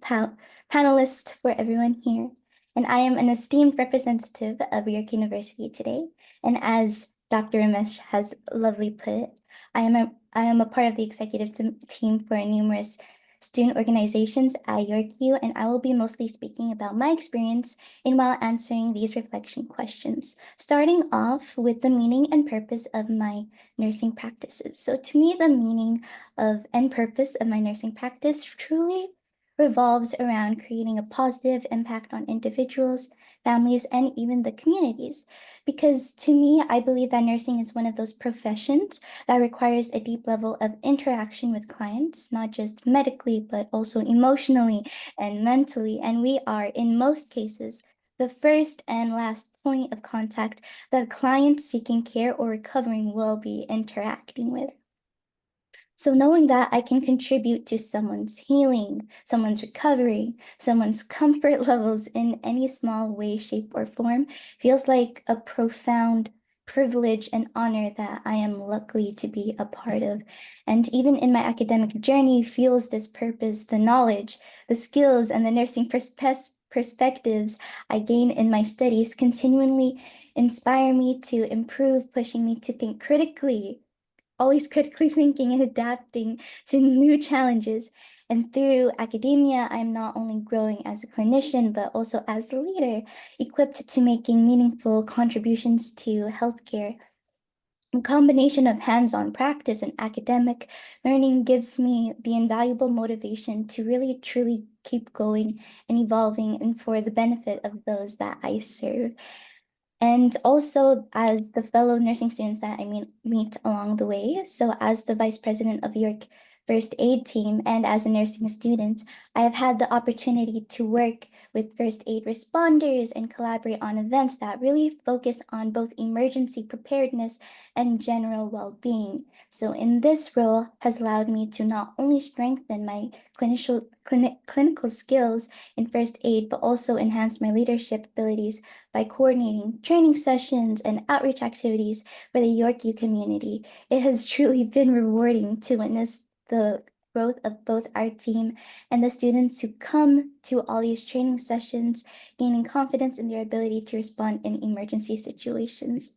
for everyone here. And I am an esteemed representative of York University today. And as Dr. Ramesh has lovely put it, I am a part of the executive team for numerous student organizations at YorkU, and I will be mostly speaking about my experience while answering these reflection questions, starting off with the meaning and purpose of my nursing practices. So to me, the meaning and purpose of my nursing practice truly revolves around creating a positive impact on individuals, families, and even the communities. Because to me, I believe that nursing is one of those professions that requires a deep level of interaction with clients, not just medically, but also emotionally and mentally. And we are, in most cases, the first and last point of contact that a client seeking care or recovering will be interacting with. So knowing that I can contribute to someone's healing, someone's recovery, someone's comfort levels in any small way, shape, or form feels like a profound privilege and honor that I am lucky to be a part of. And even in my academic journey fuels this purpose, the knowledge, the skills, and the nursing perspectives I gain in my studies continually inspire me to improve, pushing me to think critically, always critically thinking and adapting to new challenges. And through academia, I'm not only growing as a clinician, but also as a leader, equipped to making meaningful contributions to healthcare. A combination of hands-on practice and academic learning gives me the invaluable motivation to really, truly keep going and evolving and for the benefit of those that I serve. And also as the fellow nursing students that I meet along the way. So as the Vice President of York first aid team and as a nursing student, I have had the opportunity to work with first aid responders and collaborate on events that really focus on both emergency preparedness and general well-being. So in this role has allowed me to not only strengthen my clinical skills in first aid, but also enhance my leadership abilities by coordinating training sessions and outreach activities for the Yorkie community. It has truly been rewarding to witness the growth of both our team and the students who come to all these training sessions, gaining confidence in their ability to respond in emergency situations.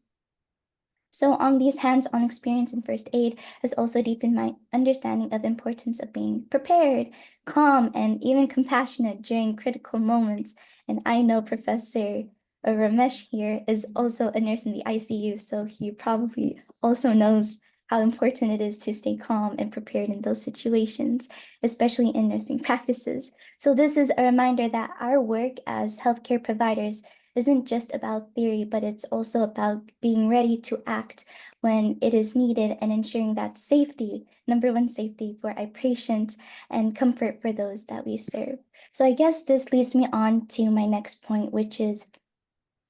So these hands-on experience in first aid has also deepened my understanding of the importance of being prepared, calm, and even compassionate during critical moments. And I know Professor Ramesh here is also a nurse in the ICU, so he probably also knows how important it is to stay calm and prepared in those situations, especially in nursing practices. So this is a reminder that our work as healthcare providers isn't just about theory, but it's also about being ready to act when it is needed and ensuring that safety, number one, safety for our patients and comfort for those that we serve. So I guess this leads me on to my next point, which is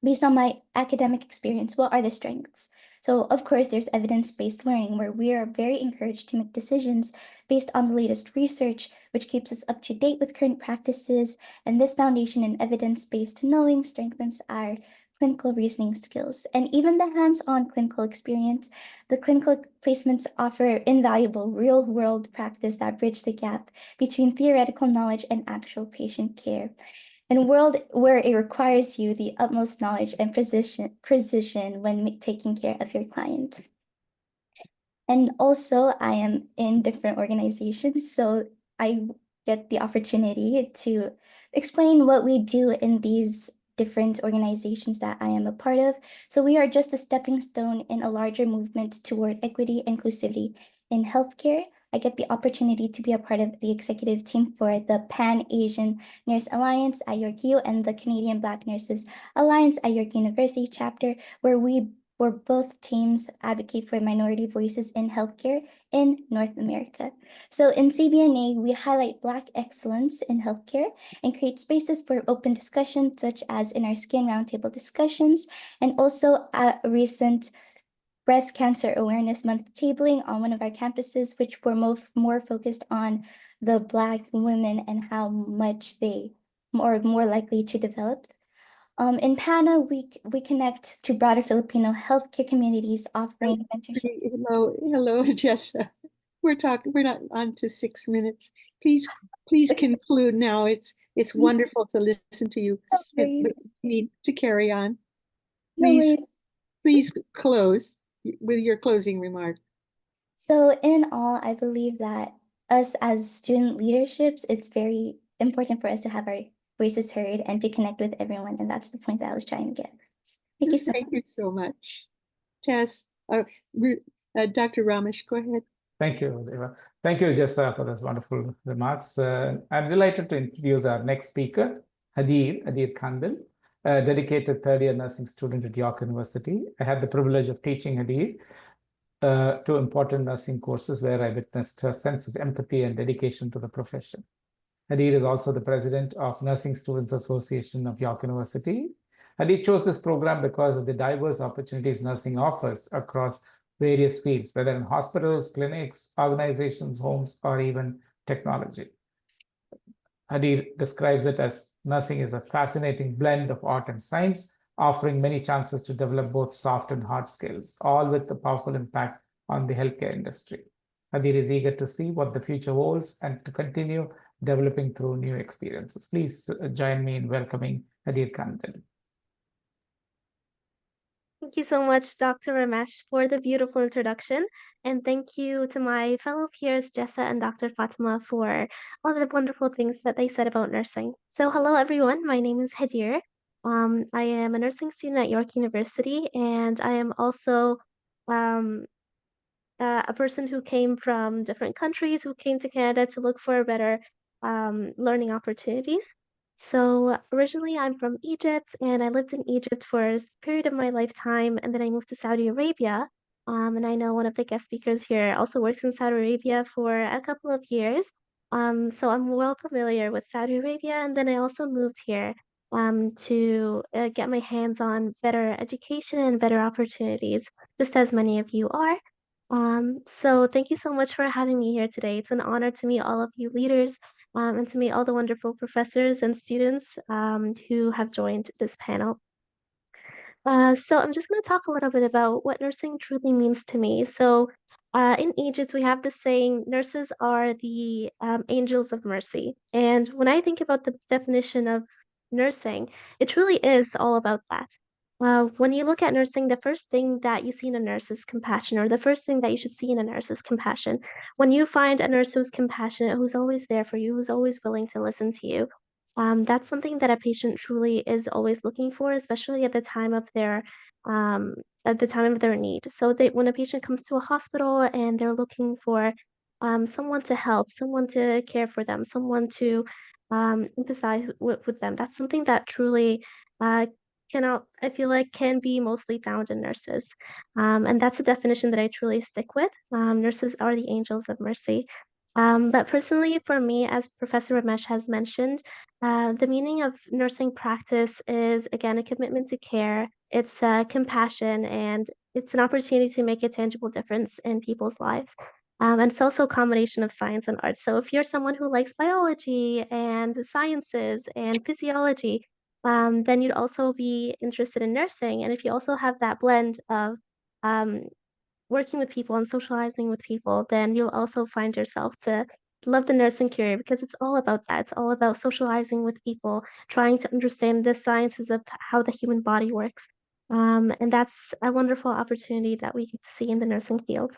based on my academic experience, what are the strengths? So of course, there's evidence-based learning where we are very encouraged to make decisions based on the latest research, which keeps us up to date with current practices. And this foundation in evidence-based knowing strengthens our clinical reasoning skills. And even the hands-on clinical experience, the clinical placements offer invaluable real-world practice that bridge the gap between theoretical knowledge and actual patient care. In a world where it requires you the utmost knowledge and precision when taking care of your client. And also, I am in different organizations, so I get the opportunity to explain what we do in these different organizations that I am a part of. So we are just a stepping stone in a larger movement toward equity and inclusivity in healthcare. I get the opportunity to be a part of the executive team for the Pan-Asian Nurse Alliance at York U and the Canadian Black Nurses Alliance at York University chapter, where both teams advocate for minority voices in healthcare in North America. So in CBNA, we highlight Black excellence in healthcare and create spaces for open discussion, such as in our Skin Roundtable discussions, and also a recent Breast Cancer Awareness Month tabling on one of our campuses, which were more focused on the Black women and how much they are more likely to develop. In PANA, we connect to broader Filipino healthcare communities offering mentorship. Hello, Jessa. We're not on to 6 minutes. Please conclude now. It's wonderful to listen to you. But we need to carry on. Please close with your closing remark. So in all, I believe that us as student leaderships, it's very important for us to have our voices heard and to connect with everyone. And that's the point that I was trying to get. Thank you so much. Thank you so much. Tess, Dr. Ramesh, go ahead. Thank you, Deva. Thank you, Jessa, for those wonderful remarks. I'm delighted to introduce our next speaker, Hadir Kandil, a dedicated third-year nursing student at York University. I had the privilege of teaching Hadir two important nursing courses where I witnessed her sense of empathy and dedication to the profession. Hadir is also the president of Nursing Students Association of York University. Hadir chose this program because of the diverse opportunities nursing offers across various fields, whether in hospitals, clinics, organizations, homes, or even technology. Hadir describes it as nursing is a fascinating blend of art and science, offering many chances to develop both soft and hard skills, all with a powerful impact on the healthcare industry. Hadir is eager to see what the future holds and to continue developing through new experiences. Please join me in welcoming Hadir Kandil. Thank you so much, Dr. Ramesh, for the beautiful introduction. And thank you to my fellow peers, Jessa and Dr. Fatima, for all the wonderful things that they said about nursing. So hello, everyone. My name is Hadir. I am a nursing student at York University, and I am also a person who came from different countries, who came to Canada to look for better learning opportunities. So originally I'm from Egypt, and I lived in Egypt for a period of my lifetime, and then I moved to Saudi Arabia. And I know one of the guest speakers here also works in Saudi Arabia for a couple of years. So I'm well familiar with Saudi Arabia, and then I also moved here to get my hands on better education and better opportunities, just as many of you are. So thank you so much for having me here today. It's an honor to meet all of you leaders and to meet all the wonderful professors and students who have joined this panel. So I'm just going to talk a little bit about what nursing truly means to me. So in Egypt, we have this saying, nurses are the angels of mercy. And when I think about the definition of nursing, it truly is all about that. When you look at nursing, the first thing that you see in a nurse is compassion, or the first thing that you should see in a nurse is compassion. When you find a nurse who's compassionate, who's always there for you, who's always willing to listen to you, that's something that a patient truly is always looking for, especially um, at the time of their need. So when a patient comes to a hospital and they're looking for someone to help, someone to care for them, someone to empathize with them, that's something that truly I feel like can be mostly found in nurses. And that's a definition that I truly stick with. Nurses are the angels of mercy. But personally, for me, as Professor Ramesh has mentioned, the meaning of nursing practice is, again, a commitment to care. It's compassion, and it's an opportunity to make a tangible difference in people's lives. And it's also a combination of science and art. So if you're someone who likes biology and sciences and physiology, then you'd also be interested in nursing. And if you also have that blend of um, working with people and socializing with people, then you'll also find yourself to love the nursing career because it's all about that. It's all about socializing with people, trying to understand the sciences of how the human body works. And that's a wonderful opportunity that we get to see in the nursing field.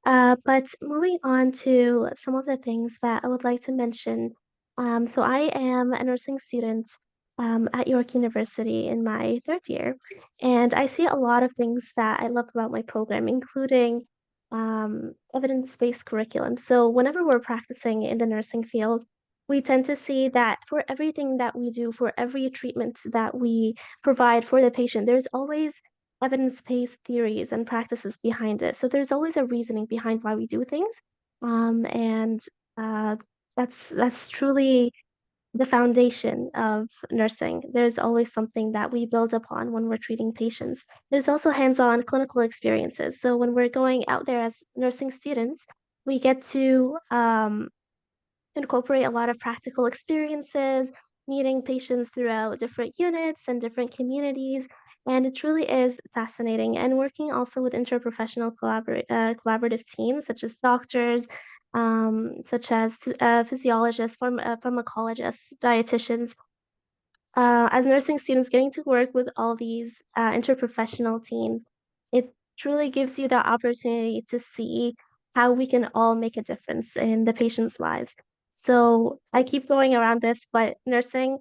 But moving on to some of the things that I would like to mention. So I am a nursing student at York University in my third year, and I see a lot of things that I love about my program, including evidence-based curriculum. So whenever we're practicing in the nursing field, we tend to see that for everything that we do, for every treatment that we provide for the patient, there's always evidence-based theories and practices behind it. So there's always a reasoning behind why we do things. And that's truly the foundation of nursing. There's always something that we build upon when we're treating patients. There's also hands-on clinical experiences. So when we're going out there as nursing students, we get to incorporate a lot of practical experiences, meeting patients throughout different units and different communities. And it truly is fascinating. And working also with interprofessional collaborative teams, such as doctors, such as physiologists, pharmacologists, dietitians. As nursing students, getting to work with all these interprofessional teams, it truly gives you the opportunity to see how we can all make a difference in the patient's lives. So I keep going around this, but nursing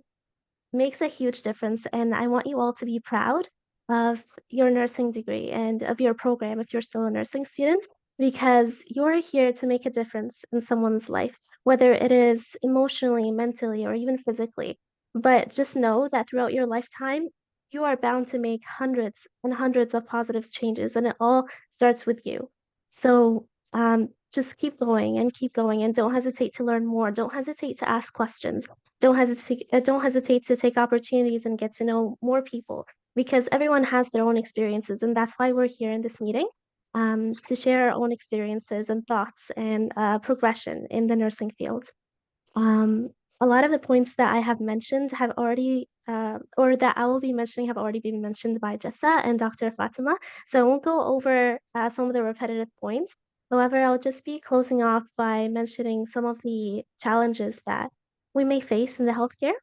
makes a huge difference. And I want you all to be proud of your nursing degree and of your program if you're still a nursing student, because you're here to make a difference in someone's life, whether it is emotionally, mentally, or even physically. But just know that throughout your lifetime, you are bound to make hundreds and hundreds of positive changes, and it all starts with you. So just keep going and don't hesitate to learn more. Don't hesitate to ask questions. Don't hesitate to take opportunities and get to know more people because everyone has their own experiences, and that's why we're here in this meeting to share our own experiences and thoughts and progression in the nursing field. A lot of the points that I have mentioned have already, or that I will be mentioning, have already been mentioned by Jessa and Dr. Fatima. So I won't go over some of the repetitive points. However, I'll just be closing off by mentioning some of the challenges that we may face in the healthcare.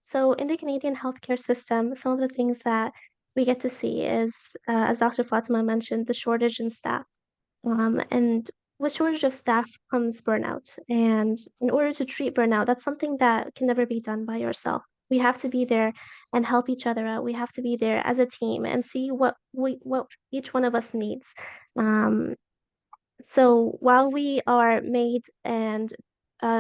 So in the Canadian healthcare system, some of the things that we get to see is, as Dr. Fatima mentioned, the shortage in staff. And with shortage of staff comes burnout. And in order to treat burnout, that's something that can never be done by yourself. We have to be there and help each other out. We have to be there as a team and see what each one of us needs. So while we are made and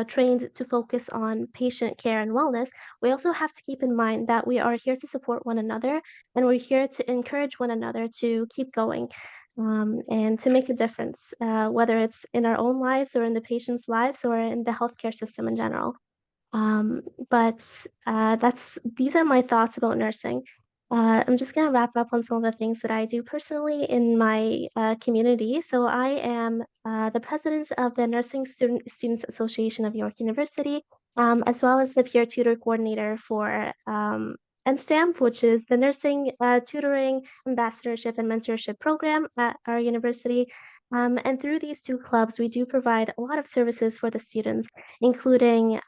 trained to focus on patient care and wellness, we also have to keep in mind that we are here to support one another, and we're here to encourage one another to keep going, and to make a difference, whether it's in our own lives or in the patient's lives or in the healthcare system in general. But these are my thoughts about nursing. I'm just going to wrap up on some of the things that I do personally in my community. So I am the president of the Students Association of York University, as well as the peer tutor coordinator for NSTAMP, which is the Nursing Tutoring Ambassadorship and Mentorship Program at our university. And through these two clubs, we do provide a lot of services for the students, including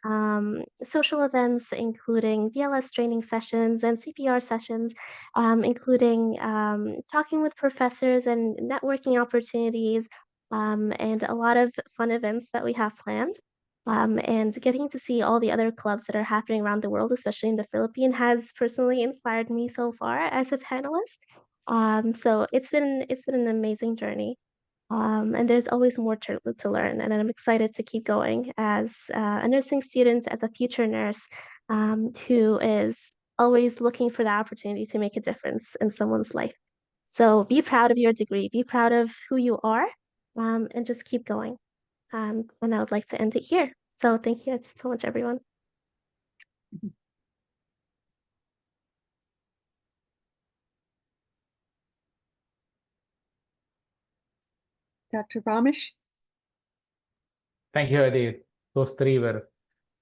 social events, including BLS training sessions and CPR sessions, including talking with professors and networking opportunities, and a lot of fun events that we have planned. And getting to see all the other clubs that are happening around the world, especially in the Philippines, has personally inspired me so far as a panelist. So it's been an amazing journey. And there's always more to learn, and I'm excited to keep going as a nursing student, as a future nurse, who is always looking for the opportunity to make a difference in someone's life. So be proud of your degree, be proud of who you are, and just keep going. And I would like to end it here. So thank you so much, everyone. Dr. Ramesh? Thank you, Adi. Those three were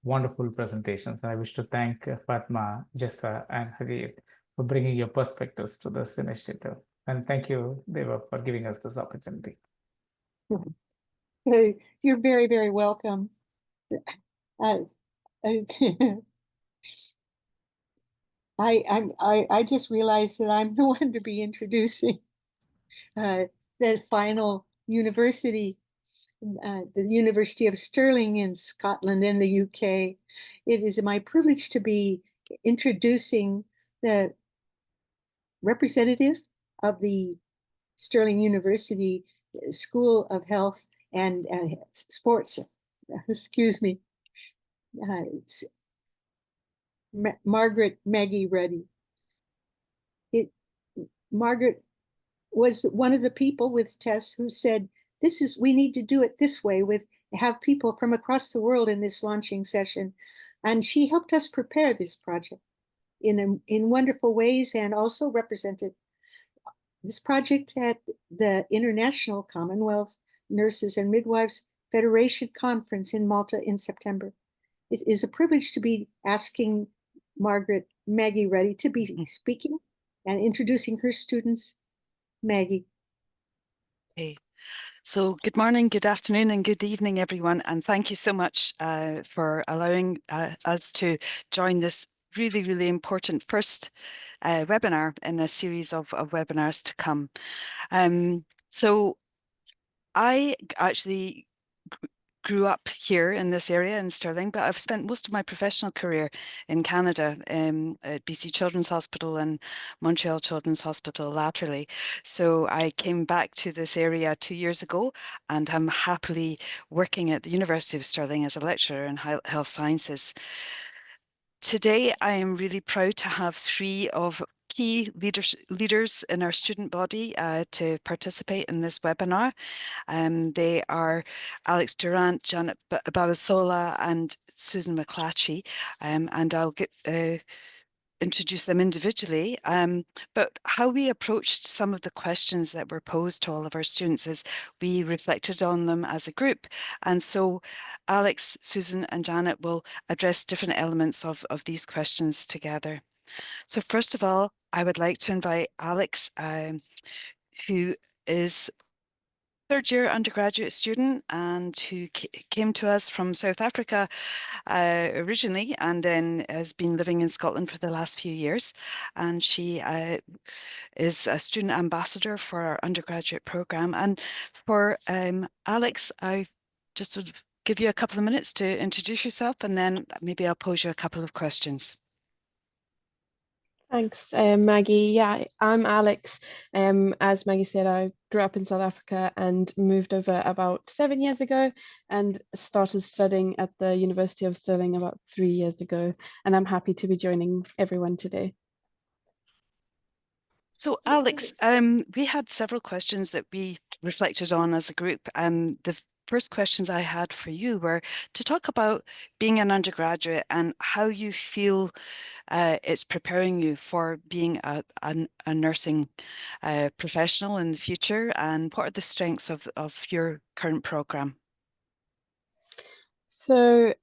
wonderful presentations. I wish to thank Fatma, Jessa, and Hadir for bringing your perspectives to this initiative. And thank you, Deva, for giving us this opportunity. You're very, very welcome. I just realized that I'm the one to be introducing the final university, the University of Stirling in Scotland in the UK. It is my privilege to be introducing the representative of the Stirling University School of Health and Sports, excuse me, Margaret Maggie Ruddy. Margaret was one of the people with Tess who said, we need to do it this way, have people from across the world in this launching session. And she helped us prepare this project in wonderful ways, and also represented this project at the International Commonwealth Nurses and Midwives Federation Conference in Malta in September. It is a privilege to be asking Margaret Maggie Ruddy to be speaking and introducing her students. Maggie. Hey. So good morning, good afternoon, and good evening, everyone. And thank you so much for allowing us to join this really, really important first webinar in a series of webinars to come. So I actually grew up here in this area in Stirling, but I've spent most of my professional career in Canada, at BC Children's Hospital and Montreal Children's Hospital laterally. So I came back to this area 2 years ago, and I'm happily working at the University of Stirling as a lecturer in health sciences. Today, I am really proud to have three of key leaders in our student body to participate in this webinar. They are Alex Durant, Janet Babasola, and Susan McClatchy, and I'll introduce them individually. But how we approached some of the questions that were posed to all of our students is we reflected on them as a group. And so Alex, Susan, and Janet will address different elements of these questions together. So first of all, I would like to invite Alex, who is third-year undergraduate student and who came to us from South Africa originally, and then has been living in Scotland for the last few years. And she is a student ambassador for our undergraduate program. And for Alex, I just would give you a couple of minutes to introduce yourself, and then maybe I'll pose you a couple of questions. Thanks, Maggie. Yeah, I'm Alex. As Maggie said, I grew up in South Africa and moved over about 7 years ago and started studying at the University of Stirling about 3 years ago. And I'm happy to be joining everyone today. So Alex, we had several questions that we reflected on as a group. The first questions I had for you were to talk about being an undergraduate and how you feel it's preparing you for being a nursing professional in the future, and what are the strengths of your current program? So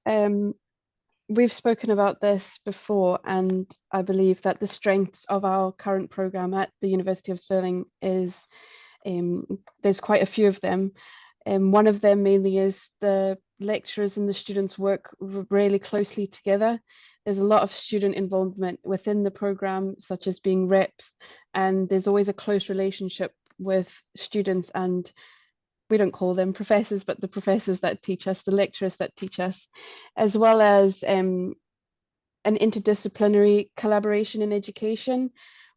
we've spoken about this before, and I believe that the strengths of our current program at the University of Stirling is there's quite a few of them. One of them mainly is the lecturers and the students work really closely together. There's a lot of student involvement within the program, such as being reps, and there's always a close relationship with students, and we don't call them professors, but the professors that teach us, the lecturers that teach us, as well as an interdisciplinary collaboration in education.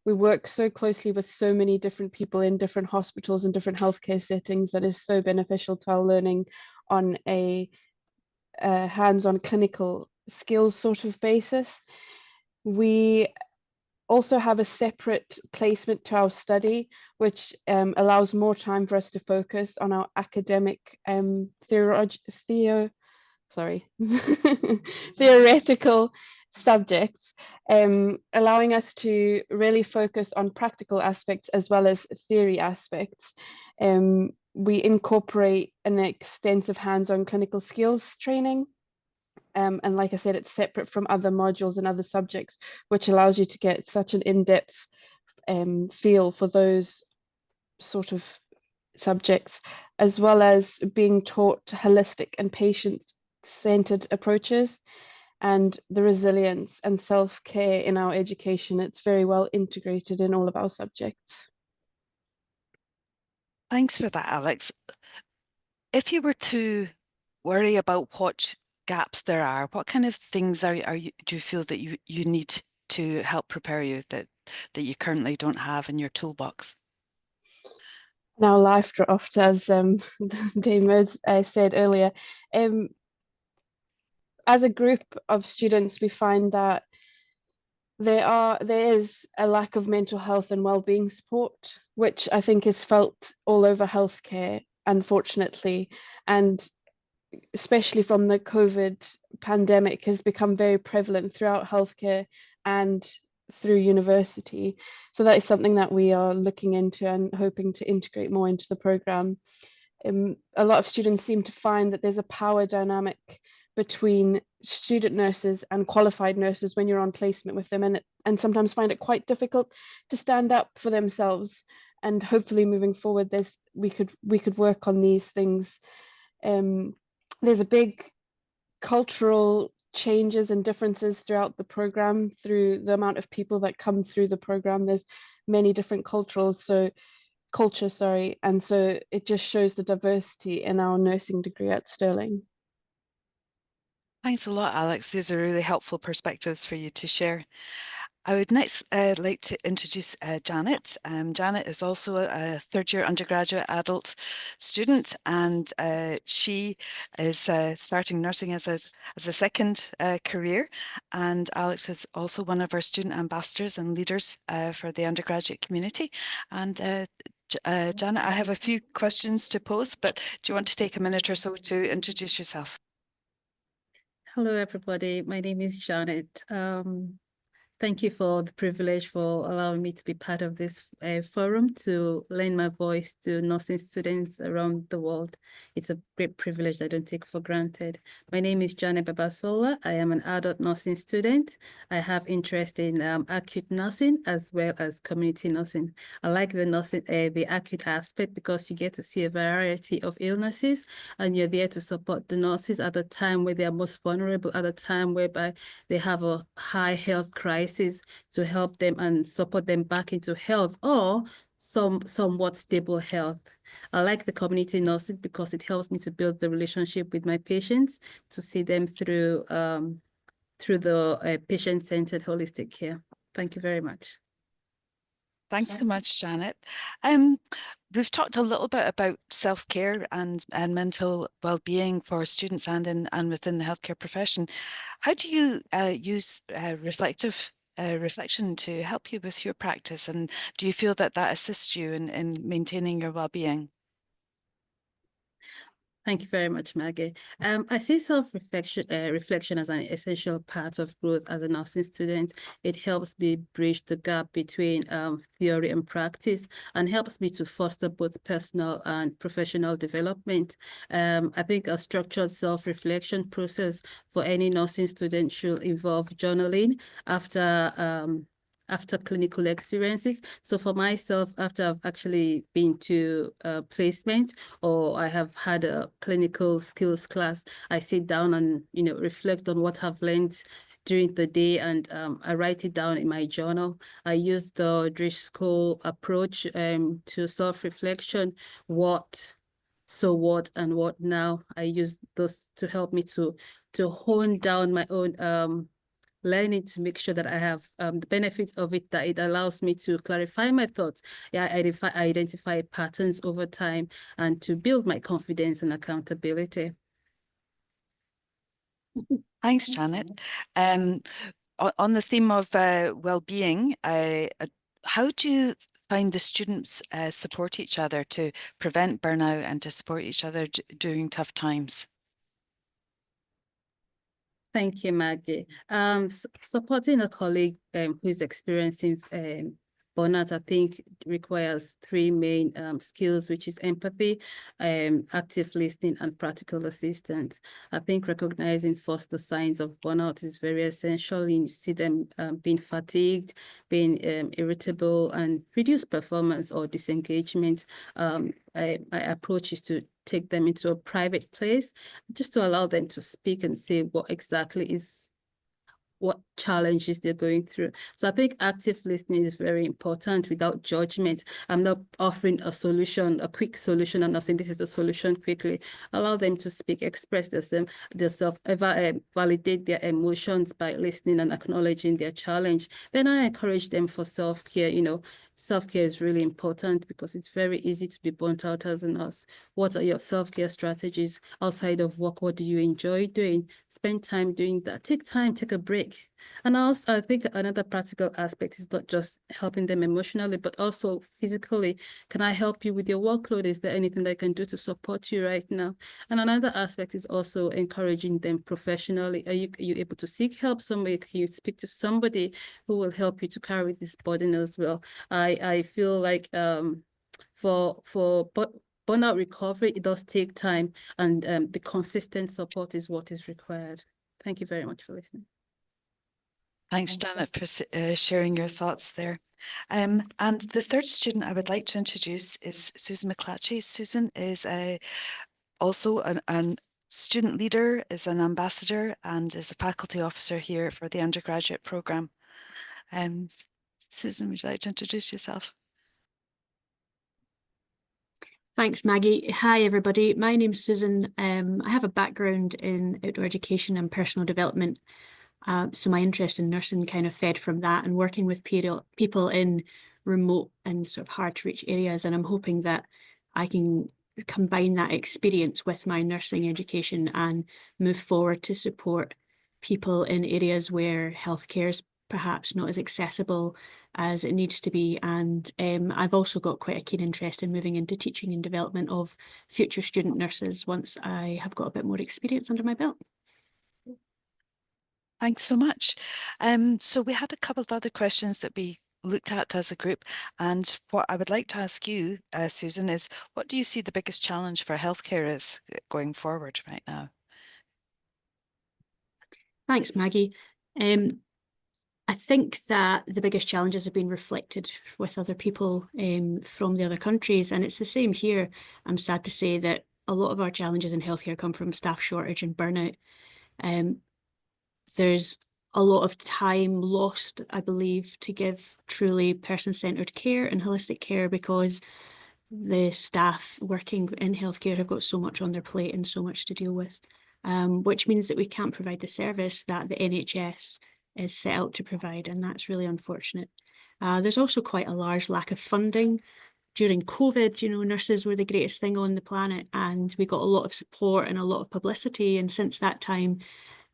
We work so closely with so many different people in different hospitals and different healthcare settings that is so beneficial to our learning on a hands-on clinical skills sort of basis. We also have a separate placement to our study, which allows more time for us to focus on our academic theoretical subjects, allowing us to really focus on practical aspects as well as theory aspects. We incorporate an extensive hands-on clinical skills training. And like I said, it's separate from other modules and other subjects, which allows you to get such an in-depth feel for those sort of subjects, as well as being taught holistic and patient-centered approaches and the resilience and self-care in our education. It's very well integrated in all of our subjects. Thanks for that, Alex. If you were to worry about what gaps there are, what kind of things do you feel that you need to help prepare you that you currently don't have in your toolbox? Now, life draft, as David said earlier, as a group of students, we find that there is a lack of mental health and well-being support, which I think is felt all over healthcare, unfortunately, and especially from the COVID pandemic has become very prevalent throughout healthcare and through university. So that is something that we are looking into and hoping to integrate more into the program. A lot of students seem to find that there's a power dynamic between student nurses and qualified nurses when you're on placement with them, and sometimes find it quite difficult to stand up for themselves. And hopefully moving forward, we could work on these things. There's a big cultural changes and differences throughout the program through the amount of people that come through the program. There's many different cultures, and so it just shows the diversity in our nursing degree at Stirling. Thanks a lot, Alex. These are really helpful perspectives for you to share. I would next like to introduce Janet. Janet is also a third-year undergraduate adult student, and she is starting nursing as a second career. And Alex is also one of our student ambassadors and leaders for the undergraduate community. And Janet, I have a few questions to pose, but do you want to take a minute or so to introduce yourself? Hello, everybody. My name is Janet. Thank you for the privilege for allowing me to be part of this forum to lend my voice to nursing students around the world. It's a great privilege I don't take for granted. My name is Janet Babasola. I am an adult nursing student. I have interest in acute nursing as well as community nursing. I like the nursing, the acute aspect, because you get to see a variety of illnesses and you're there to support the nurses at the time where they are most vulnerable, at the time whereby they have a high health crisis, to help them and support them back into health or somewhat stable health. I like the community nursing because it helps me to build the relationship with my patients, to see them through the patient-centered holistic care. Thank you very much. Thank you so much, Janet. We've talked a little bit about self-care and mental well-being for students and within the healthcare profession. How do you use reflection to help you with your practice, and do you feel that assists you in maintaining your well-being? Thank you very much, Maggie. I see reflection as an essential part of growth as a nursing student. It helps me bridge the gap between theory and practice, and helps me to foster both personal and professional development. I think a structured self-reflection process for any nursing student should involve journaling after clinical experiences. So for myself, after I've actually been to placement, or I have had a clinical skills class, I sit down and, reflect on what I've learned during the day, and I write it down in my journal. I use the Driscoll approach to self-reflection. So what and what now. I use those to help me to hone down my own learning, to make sure that I have the benefits of it, that it allows me to clarify my thoughts, identify patterns over time, and to build my confidence and accountability. Thanks, Janet. On the theme of well-being, how do you find the students support each other to prevent burnout and to support each other during tough times? Thank you, Maggie. Supporting a colleague who is experiencing burnout, I think, requires three main skills, which is empathy, active listening, and practical assistance. I think recognizing first the signs of burnout is very essential. You see them being fatigued, being irritable, and reduced performance or disengagement. My approach is to take them into a private place, just to allow them to speak and say what challenges they're going through. So I think active listening is very important without judgment. I'm not offering a solution, a quick solution. I'm not saying this is the solution quickly. Allow them to speak, express themselves, validate their emotions by listening and acknowledging their challenge. Then I encourage them for self-care. Self-care is really important because it's very easy to be burnt out as a nurse. What are your self-care strategies outside of work? What do you enjoy doing? Spend time doing that. Take a break. And also, I think another practical aspect is not just helping them emotionally, but also physically. Can I help you with your workload? Is there anything that I can do to support you right now? And another aspect is also encouraging them professionally. Are you able to seek help somewhere? Can you speak to somebody who will help you to carry this burden as well? I feel like for burnout recovery, it does take time, and the consistent support is what is required. Thank you very much for listening. Thanks, Janet, for sharing your thoughts there. And the third student I would like to introduce is Susan McClatchy. Susan is also a student leader, is an ambassador, and is a faculty officer here for the undergraduate program. Susan, would you like to introduce yourself? Thanks, Maggie. Hi, everybody. My name's Susan. I have a background in outdoor education and personal development. So my interest in nursing kind of fed from that, and working with people in remote and sort of hard to reach areas. And I'm hoping that I can combine that experience with my nursing education and move forward to support people in areas where healthcare is perhaps not as accessible as it needs to be. And I've also got quite a keen interest in moving into teaching and development of future student nurses once I have got a bit more experience under my belt. Thanks so much. So we had a couple of other questions that we looked at as a group, and what I would like to ask you, Susan, is what do you see the biggest challenge for healthcare is going forward right now? Thanks, Maggie. I think that the biggest challenges have been reflected with other people from the other countries, and it's the same here. I'm sad to say that a lot of our challenges in healthcare come from staff shortage and burnout. There's a lot of time lost, I believe, to give truly person-centered care and holistic care because the staff working in healthcare have got so much on their plate and so much to deal with, which means that we can't provide the service that the NHS is set out to provide, and that's really unfortunate. There's also quite a large lack of funding. During COVID, you know, nurses were the greatest thing on the planet, and we got a lot of support and a lot of publicity. And since that time,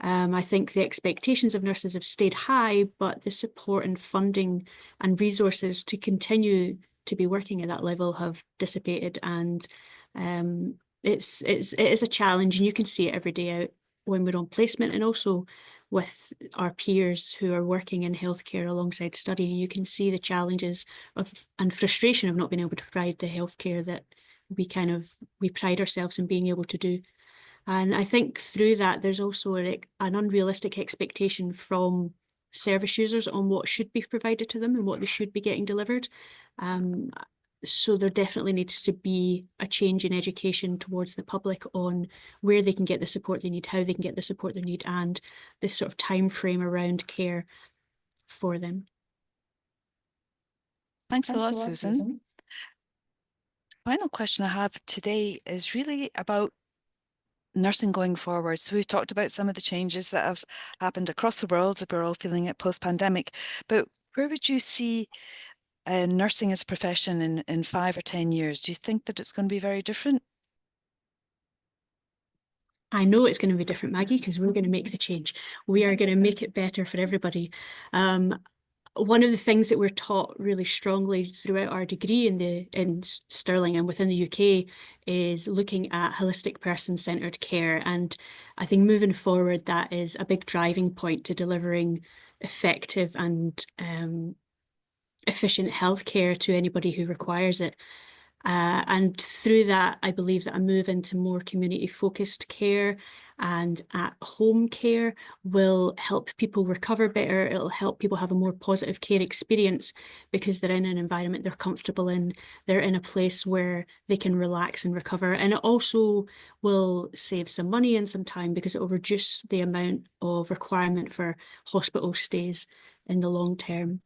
I think the expectations of nurses have stayed high, but the support and funding and resources to continue to be working at that level have dissipated. And it is a challenge, and you can see it every day out when we're on placement, and also with our peers who are working in healthcare alongside studying. You can see the challenges of and frustration of not being able to provide the healthcare that we pride ourselves in being able to do. And I think through that, there's also an unrealistic expectation from service users on what should be provided to them and what they should be getting delivered. So there definitely needs to be a change in education towards the public on where they can get the support they need, how they can get the support they need, and this sort of time frame around care for them. Thanks a lot, Susan. Final question I have today is really about nursing going forward. So we've talked about some of the changes that have happened across the world. We're all feeling it post-pandemic, but where would you see nursing as a profession in 5 or 10 years? Do you think that it's going to be very different? I know it's going to be different, Maggie, because we're going to make the change. We are going to make it better for everybody. One of the things that we're taught really strongly throughout our degree in Stirling and within the UK is looking at holistic person-centred care. And I think moving forward, that is a big driving point to delivering effective and efficient healthcare to anybody who requires it. And through that, I believe that a move into more community-focused care and at-home care will help people recover better. It'll help people have a more positive care experience because they're in an environment they're comfortable in. They're in a place where they can relax and recover. And it also will save some money and some time because it will reduce the amount of requirement for hospital stays in the long term.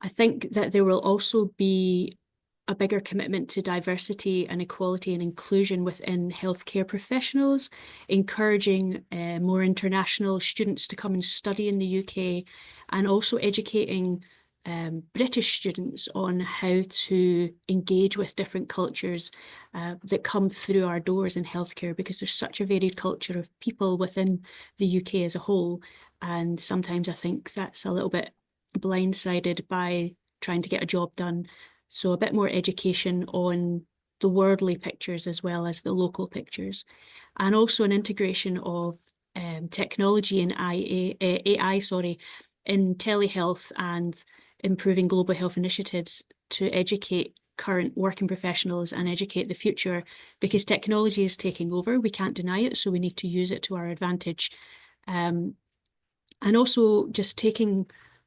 I think that there will also be a bigger commitment to diversity and equality and inclusion within healthcare professionals, encouraging more international students to come and study in the UK, and also educating British students on how to engage with different cultures that come through our doors in healthcare, because there's such a varied culture of people within the UK as a whole. And sometimes I think that's a little bit blindsided by trying to get a job done. So a bit more education on the worldly pictures as well as the local pictures, and also an integration of technology and AI, in telehealth and improving global health initiatives to educate current working professionals and educate the future, because technology is taking over. We can't deny it, so we need to use it to our advantage. And also just taking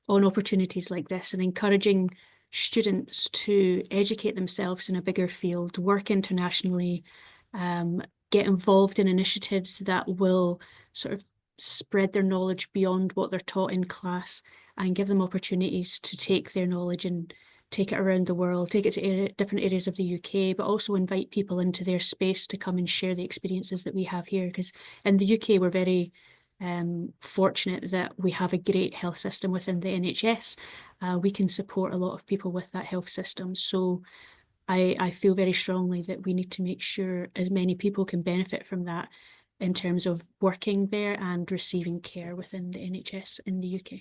on opportunities like this and encouraging students to educate themselves in a bigger field, work internationally, get involved in initiatives that will sort of spread their knowledge beyond what they're taught in class, and give them opportunities to take their knowledge and take it around the world, take it to different areas of the UK, but also invite people into their space to come and share the experiences that we have here. Because in the UK, we're very fortunate that we have a great health system within the NHS. We can support a lot of people with that health system. So I feel very strongly that we need to make sure as many people can benefit from that in terms of working there and receiving care within the NHS in the UK.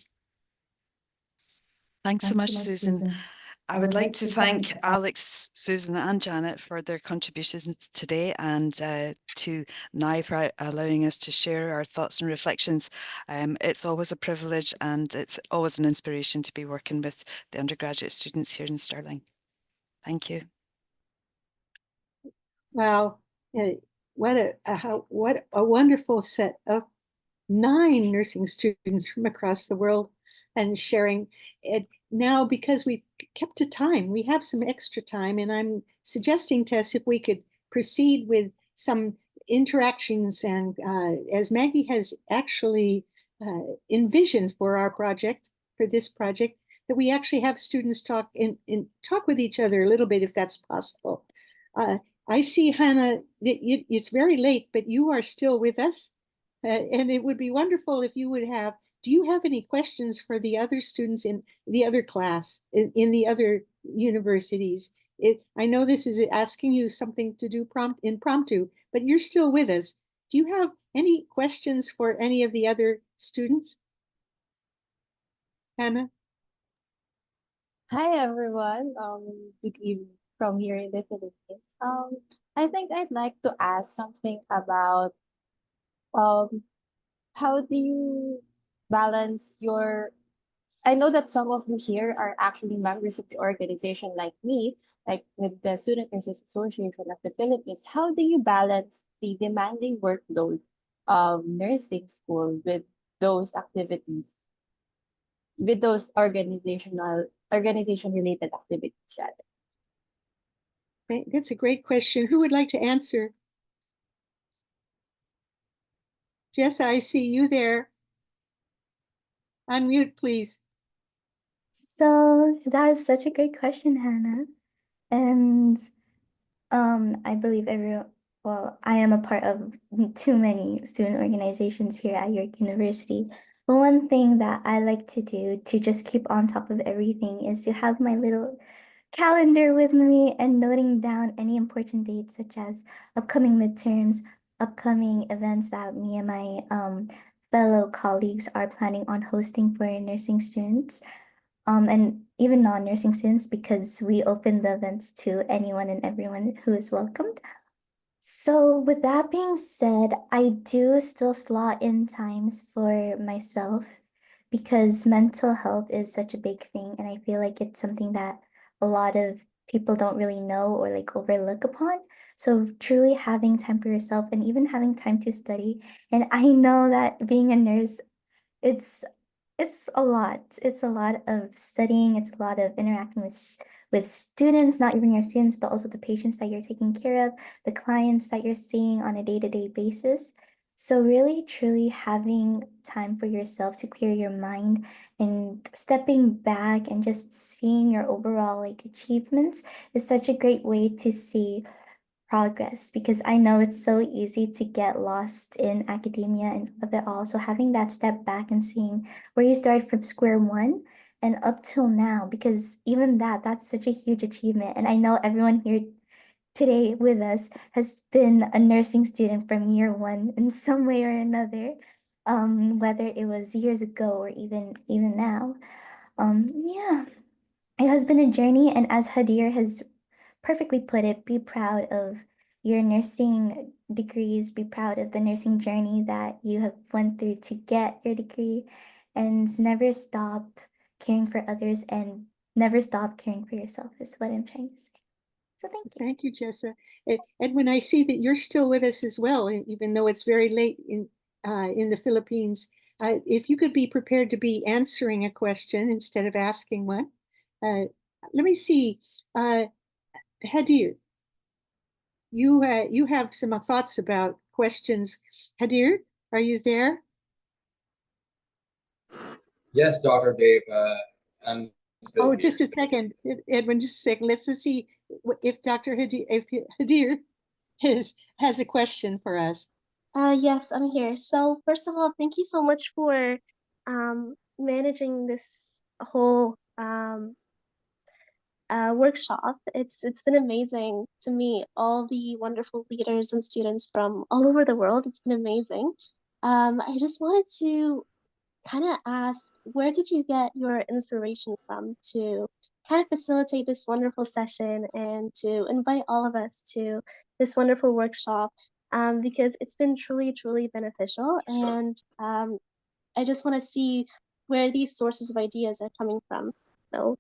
Thanks so much, Susan. I would like to thank Alex, Susan and Janet for their contributions today, and to Nye for allowing us to share our thoughts and reflections. It's always a privilege and it's always an inspiration to be working with the undergraduate students here in Stirling. Thank you. Wow, what a wonderful set of 9 nursing students from across the world and sharing it. Now, because we kept to time, we have some extra time, and I'm suggesting, Tess, if we could proceed with some interactions, and as Maggie has actually envisioned for our project, for this project, that we actually have students talk with each other a little bit, if that's possible. I see, Hannah, it's very late, but you are still with us. And it would be wonderful if you would have do you have any questions for the other students in the other class, in the other universities? I know this is asking you something to do impromptu, but you're still with us. Do you have any questions for any of the other students? Hannah? Hi everyone. Good evening from here in the Philippines. I think I'd like to ask something about how do you balance your I know that some of you here are actually members of the organization like me, like with the Student Nurses Association of the Philippines. How do you balance the demanding workload of nursing school with those activities, with those organization related activities rather? That's a great question. Who would like to answer? Jess, I see you there. Unmute, please. So that is such a great question, Hannah. And I believe I am a part of too many student organizations here at York University. But one thing that I like to do to just keep on top of everything is to have my little calendar with me and noting down any important dates such as upcoming midterms, upcoming events that me and my fellow colleagues are planning on hosting for nursing students, and even non-nursing students because we open the events to anyone and everyone who is welcomed. So with that being said, I do still slot in times for myself because mental health is such a big thing, and I feel like it's something that a lot of people don't really know or like overlook upon. So truly having time for yourself and even having time to study. And I know that being a nurse, it's it's a lot. It's a lot of studying. It's a lot of interacting with students, not even your students, but also the patients that you're taking care of, the clients that you're seeing on a day-to-day basis. So really, truly having time for yourself to clear your mind and stepping back and just seeing your overall like achievements is such a great way to see progress because I know it's so easy to get lost in academia and of it all. So having that step back and seeing where you started from square one and up till now, because even that's such a huge achievement. And I know everyone here today with us has been a nursing student from year one in some way or another, whether it was years ago or even now. Yeah, it has been a journey, and as Hadir has perfectly put it, be proud of your nursing degrees, be proud of the nursing journey that you have went through to get your degree, and never stop caring for others and never stop caring for yourself is what I'm trying to say. So thank you. Thank you, Jessa. Edwin, I see that you're still with us as well, even though it's very late in the Philippines. If you could be prepared to be answering a question instead of asking one. Let me see. Hadir, you have some thoughts about questions. Hadir, are you there? Yes, Dr. Dave. I'm still Oh, here. just a second, Edwin, just a second. Let's see if Dr. Hadir has a question for us. Yes, I'm here. So first of all, thank you so much for managing this whole workshop. It's been amazing to meet all the wonderful leaders and students from all over the world. It's been amazing. I just wanted to kind of ask, where did you get your inspiration from to kind of facilitate this wonderful session and to invite all of us to this wonderful workshop? Because it's been truly, truly beneficial, and I just want to see where these sources of ideas are coming from. So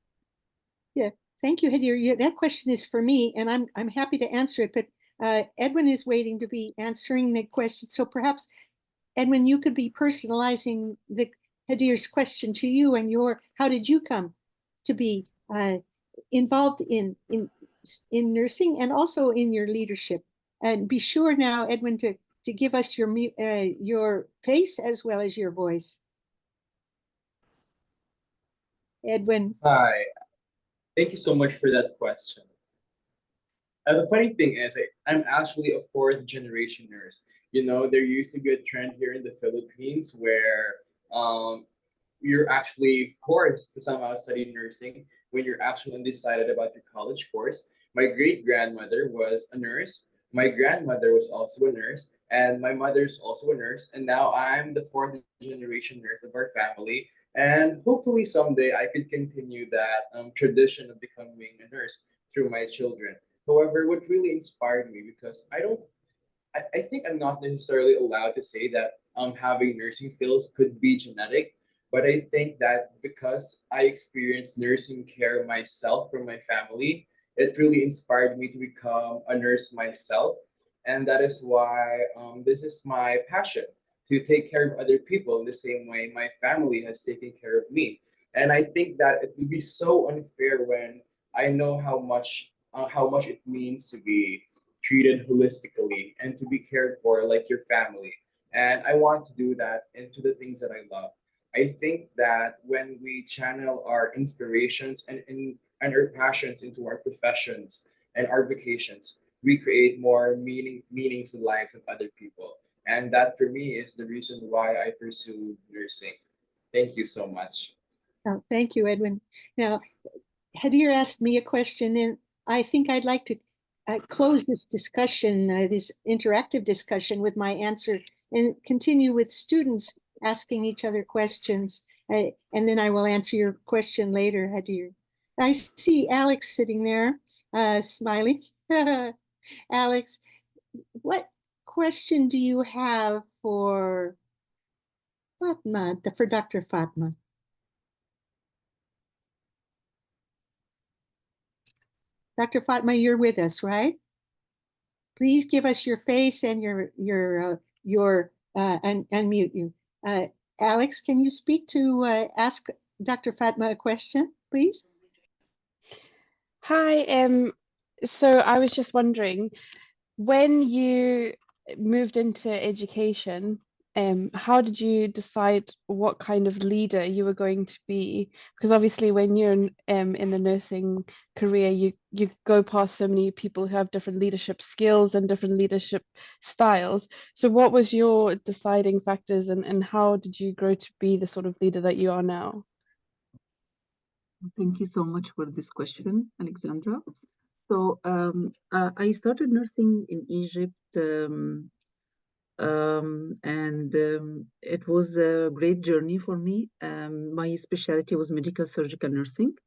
Yeah, thank you, Hadir. Yeah, that question is for me, and I'm happy to answer it. But Edwin is waiting to be answering the question, so perhaps Edwin, you could be personalizing the Hadir's question to you and how did you come to be involved in nursing and also in your leadership? And be sure now, Edwin, to give us your face as well as your voice. Edwin. Hi. Thank you so much for that question. The funny thing is, I'm actually a fourth generation nurse. You know, there used to be a trend here in the Philippines where you're actually forced to somehow study nursing when you're actually undecided about your college course. My great grandmother was a nurse. My grandmother was also a nurse, and my mother's also a nurse. And now I'm the fourth generation nurse of our family. And hopefully someday I could continue that tradition of becoming a nurse through my children. However, what really inspired me, because I think I'm not necessarily allowed to say that having nursing skills could be genetic, but I think that because I experienced nursing care myself from my family, it really inspired me to become a nurse myself. And that is why this is my passion, to take care of other people in the same way my family has taken care of me. And I think that it would be so unfair when I know how much it means to be treated holistically and to be cared for like your family. And I want to do that into the things that I love. I think that when we channel our inspirations and our passions into our professions and our vocations, we create more meaning to the lives of other people. And that for me is the reason why I pursue nursing. Thank you so much. Oh, thank you, Edwin. Now, Hadir asked me a question, and I think I'd like to close this discussion, this interactive discussion, with my answer and continue with students asking each other questions. And then I will answer your question later, Hadir. I see Alex sitting there, smiling. Alex, what question do you have for Fatma, for Dr. Fatma? Dr. Fatma, you're with us, right? Please give us your face and unmute you. Alex, can you speak to ask Dr. Fatma a question, please? Hi, so I was just wondering, when you moved into education, how did you decide what kind of leader you were going to be? Because obviously when you're in the nursing career, you go past so many people who have different leadership skills and different leadership styles. So what was your deciding factors, and how did you grow to be the sort of leader that you are now? Thank you so much for this question, Alexandra. So I started nursing in Egypt, and it was a great journey for me. My specialty was medical surgical nursing.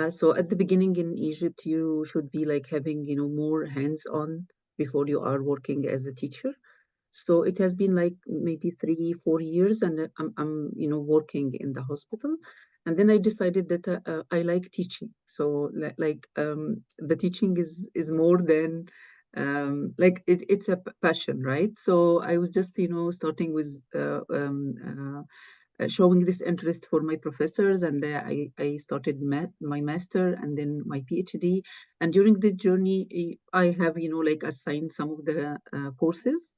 So at the beginning in Egypt, you should be like having, more hands-on before you are working as a teacher. So it has been like maybe 3-4 years, and I'm working in the hospital. And then I decided that I like teaching. So the teaching is more than like it's a passion, right? So I was just starting with showing this interest for my professors, and I started my master and then my PhD. And during the journey, I have like assigned some of the courses.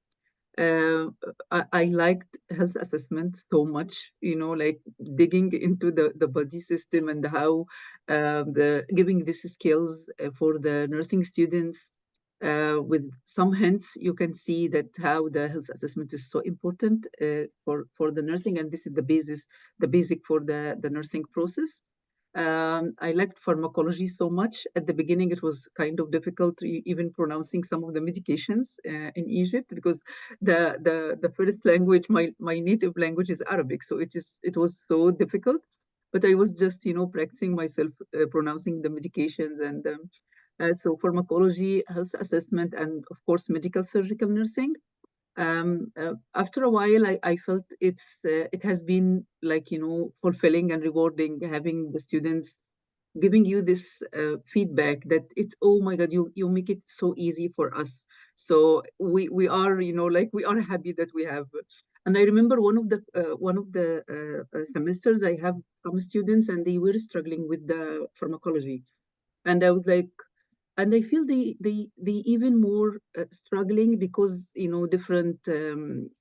I liked health assessment so much, like digging into the body system and how giving these skills for the nursing students. With some hints, you can see that how the health assessment is so important for the nursing, and this is the basic for the nursing process. I liked pharmacology so much. At the beginning, it was kind of difficult even pronouncing some of the medications in Egypt, because the first language, my native language is Arabic, so it was so difficult. But I was just practicing myself pronouncing the medications, and so pharmacology, health assessment, and of course medical surgical nursing. After a while, I felt it has been like fulfilling and rewarding, having the students giving you this feedback that it's, oh my God, you make it so easy for us. So we are like we are happy that we have. And I remember one of the semesters, I have some students and they were struggling with the pharmacology, and I was like, and I feel they even more struggling because different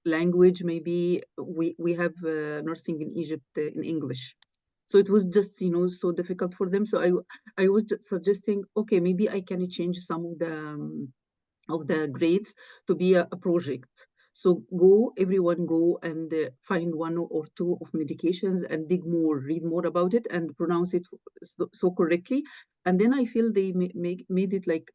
language. Maybe we have nursing in Egypt in English, so it was just so difficult for them. So I was just suggesting, okay, maybe I can change some of the grades to be a project. So everyone go and find one or two of medications and dig more, read more about it and pronounce it so correctly. And then I feel they made it like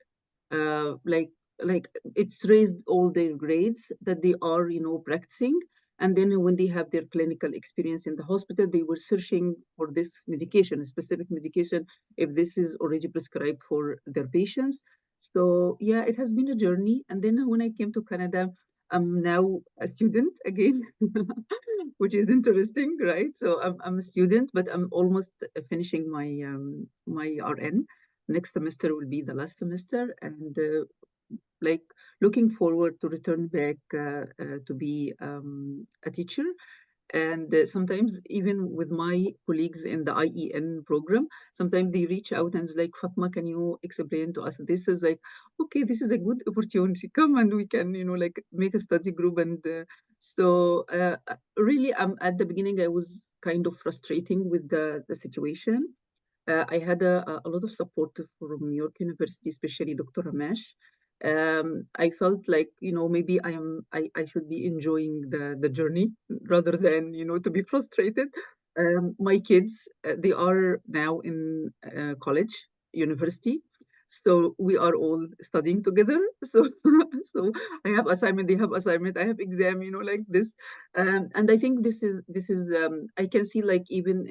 it's raised all their grades that they are, practicing. And then when they have their clinical experience in the hospital, they were searching for this medication, a specific medication, if this is already prescribed for their patients. So yeah, it has been a journey. And then when I came to Canada, I'm now a student again, which is interesting, right? So I'm a student, but I'm almost finishing my RN. Next semester will be the last semester, and like looking forward to return back to be a teacher. And sometimes even with my colleagues in the IEN program, sometimes they reach out and it's like, Fatma, can you explain to us? This is like, okay, this is a good opportunity. Come and we can, like make a study group. And so really, at the beginning, I was kind of frustrating with the situation. I had a lot of support from New York University, especially Dr. Ramesh. I felt like, maybe I should be enjoying the journey rather than, to be frustrated. My kids, they are now in college, university. So we are all studying together. So, so I have assignment, they have assignment, I have exam, like this. And I think this is I can see like even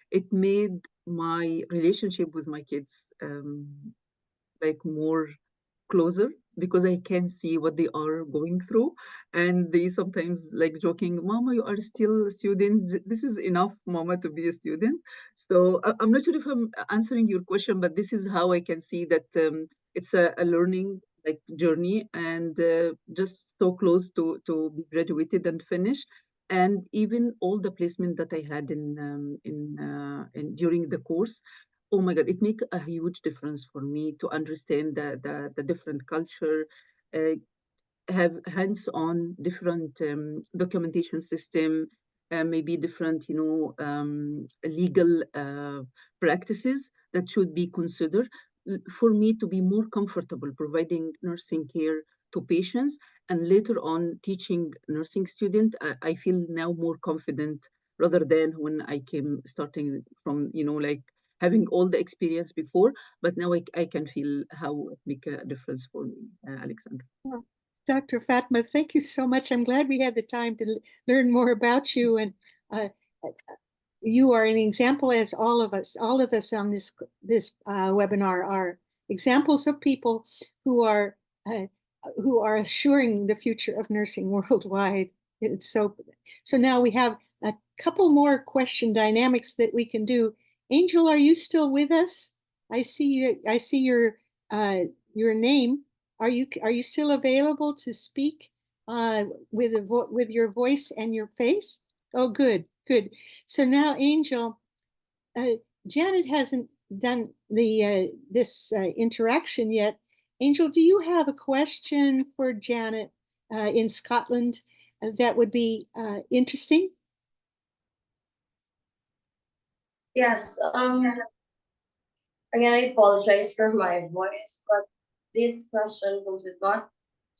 it made my relationship with my kids like more closer, because I can see what they are going through. And they sometimes like joking, Mama, you are still a student. This is enough, Mama, to be a student. So I'm not sure if I'm answering your question, but this is how I can see that it's a learning like journey, and just so close to be graduated and finish. And even all the placement that I had in during the course, oh my God, it make a huge difference for me to understand the different culture, uh, have hands-on different documentation system, maybe different, legal practices that should be considered for me to be more comfortable providing nursing care to patients. And later on teaching nursing student, I feel now more confident rather than when I came starting from, like having all the experience before, but now I can feel how it make a difference for me, Alexandra. Well, Dr. Fatma, thank you so much. I'm glad we had the time to learn more about you. And you are an example, as all of us on this webinar are examples of people who are assuring the future of nursing worldwide. It's so now we have a couple more question dynamics that we can do. Angel, are you still with us? I see your name. Are you still available to speak with your voice and your face? Oh, good. So now, Angel, Janet hasn't done this interaction yet. Angel, do you have a question for Janet in Scotland that would be interesting? Yes. Again, I apologize for my voice, but this question poses not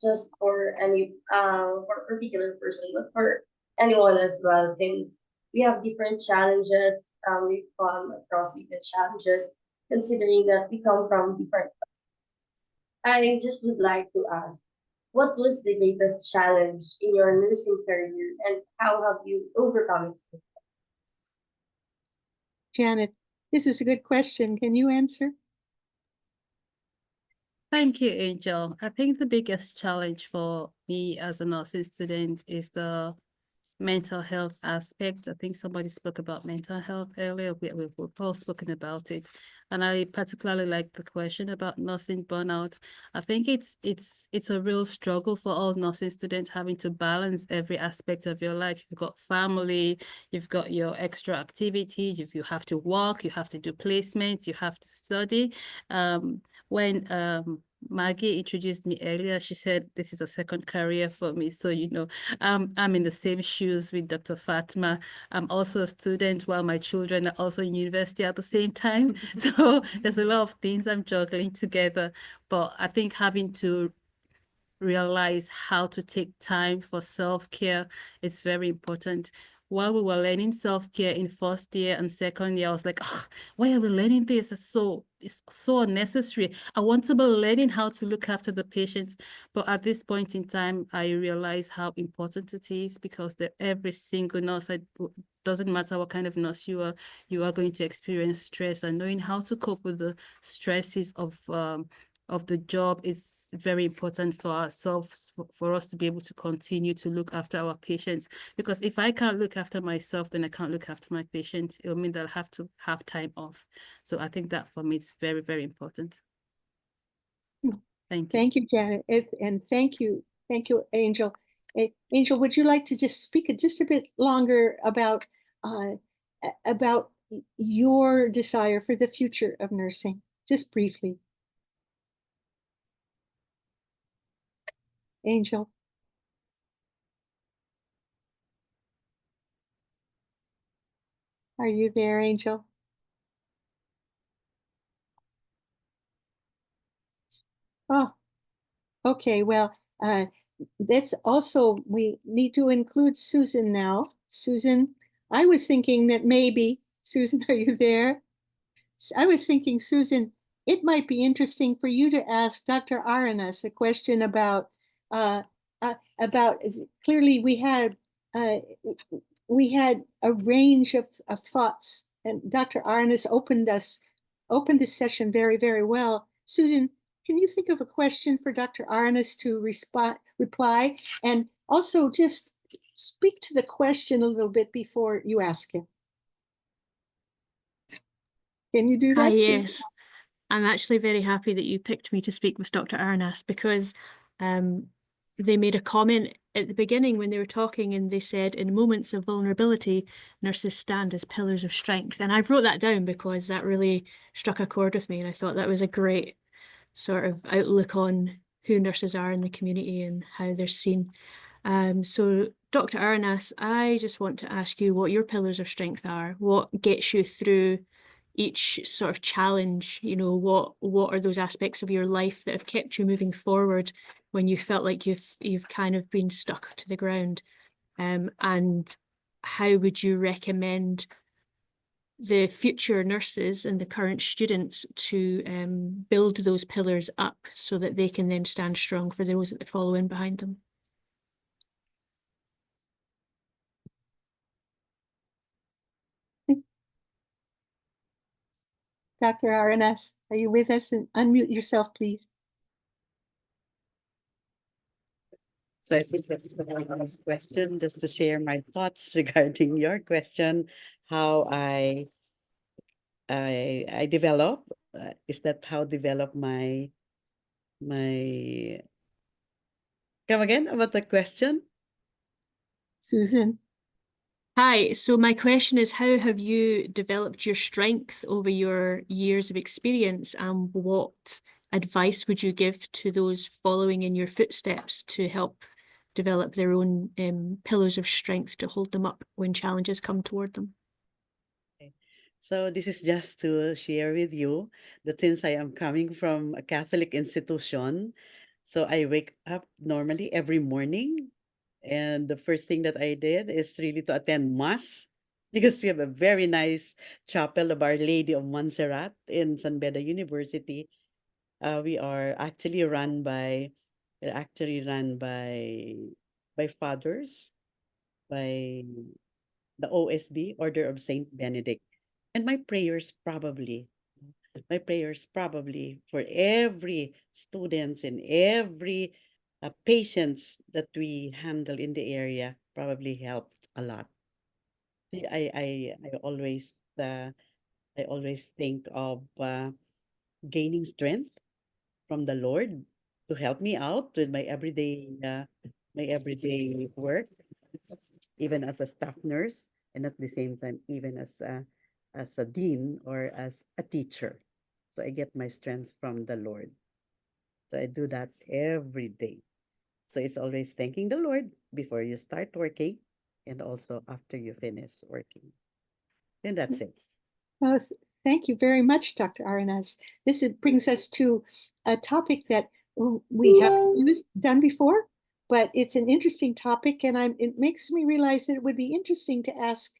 just for any for a particular person, but for anyone as well, since we have different challenges, we come across different challenges, considering that we come from different. I just would like to ask, what was the greatest challenge in your nursing career, and how have you overcome it? Janet, this is a good question. Can you answer? Thank you, Angel. I think the biggest challenge for me as a nursing student is the mental health aspect. I think somebody spoke about mental health earlier. We've all spoken about it. And I particularly like the question about nursing burnout. I think it's a real struggle for all nursing students, having to balance every aspect of your life. You've got family, you've got your extra activities, if you have to work, you have to do placements, you have to study. When Maggie introduced me earlier, she said this is a second career for me. So, I'm in the same shoes with Dr. Fatma. I'm also a student while my children are also in university at the same time. So there's a lot of things I'm juggling together. But I think having to realize how to take time for self-care is very important. While we were learning self-care in first year and second year, I was like, oh, why are we learning this? It's so unnecessary. I want to be learning how to look after the patients. But at this point in time, I realize how important it is, because every single nurse, doesn't matter what kind of nurse you are going to experience stress, and knowing how to cope with the stresses of the job is very important for ourselves, for us to be able to continue to look after our patients. Because if I can't look after myself, then I can't look after my patients. It'll mean that I'll have to have time off. So I think that for me is very, very important. Thank you. Thank you, Janet. And thank you, Angel. Angel, would you like to just speak just a bit longer about your desire for the future of nursing, just briefly? Angel. Are you there, Angel? Oh, okay. Well, that's also, we need to include Susan now. Susan, I was thinking that maybe, Susan, are you there? I was thinking, Susan, it might be interesting for you to ask Dr. Aranas a question about clearly we had a range of thoughts, and Dr. Aranas opened this session very, very well. Susan, can you think of a question for Dr. Aranas to reply, and also just speak to the question a little bit before you ask it? Can you do that? Yes. I'm actually very happy that you picked me to speak with Dr. Aranas, because they made a comment at the beginning when they were talking, and they said, in moments of vulnerability, nurses stand as pillars of strength. And I wrote that down because that really struck a chord with me, and I thought that was a great sort of outlook on who nurses are in the community and how they're seen. So Dr. Aranas, I just want to ask you what your pillars of strength are. What gets you through each sort of challenge? You know, what are those aspects of your life that have kept you moving forward when you felt like you've kind of been stuck to the ground? And how would you recommend the future nurses and the current students to build those pillars up so that they can then stand strong for those that follow in behind them? Dr. Aranas, are you with us? And unmute yourself, please. So I think that's the last question, just to share my thoughts regarding your question, how I develop. Is that how develop my come again about the question? Susan. Hi, so my question is, how have you developed your strength over your years of experience, and what advice would you give to those following in your footsteps to help develop their own pillars of strength to hold them up when challenges come toward them? So this is just to share with you that since I am coming from a Catholic institution, so I wake up normally every morning, and the first thing that I did is really to attend Mass, because we have a very nice chapel of Our Lady of Montserrat in San Beda University. We are actually run by fathers, by the OSB, Order of Saint Benedict. And my prayers probably for every students and every patients that we handle in the area probably helped a lot. See, I always think of gaining strength from the Lord to help me out with my everyday work, even as a staff nurse, and at the same time, even as a dean or as a teacher. So I get my strength from the Lord. So I do that every day. So it's always thanking the Lord before you start working and also after you finish working. And that's it. Thank you very much, Dr. Aranas. This brings us to a topic that we have done before, but it's an interesting topic, and it makes me realize that it would be interesting to ask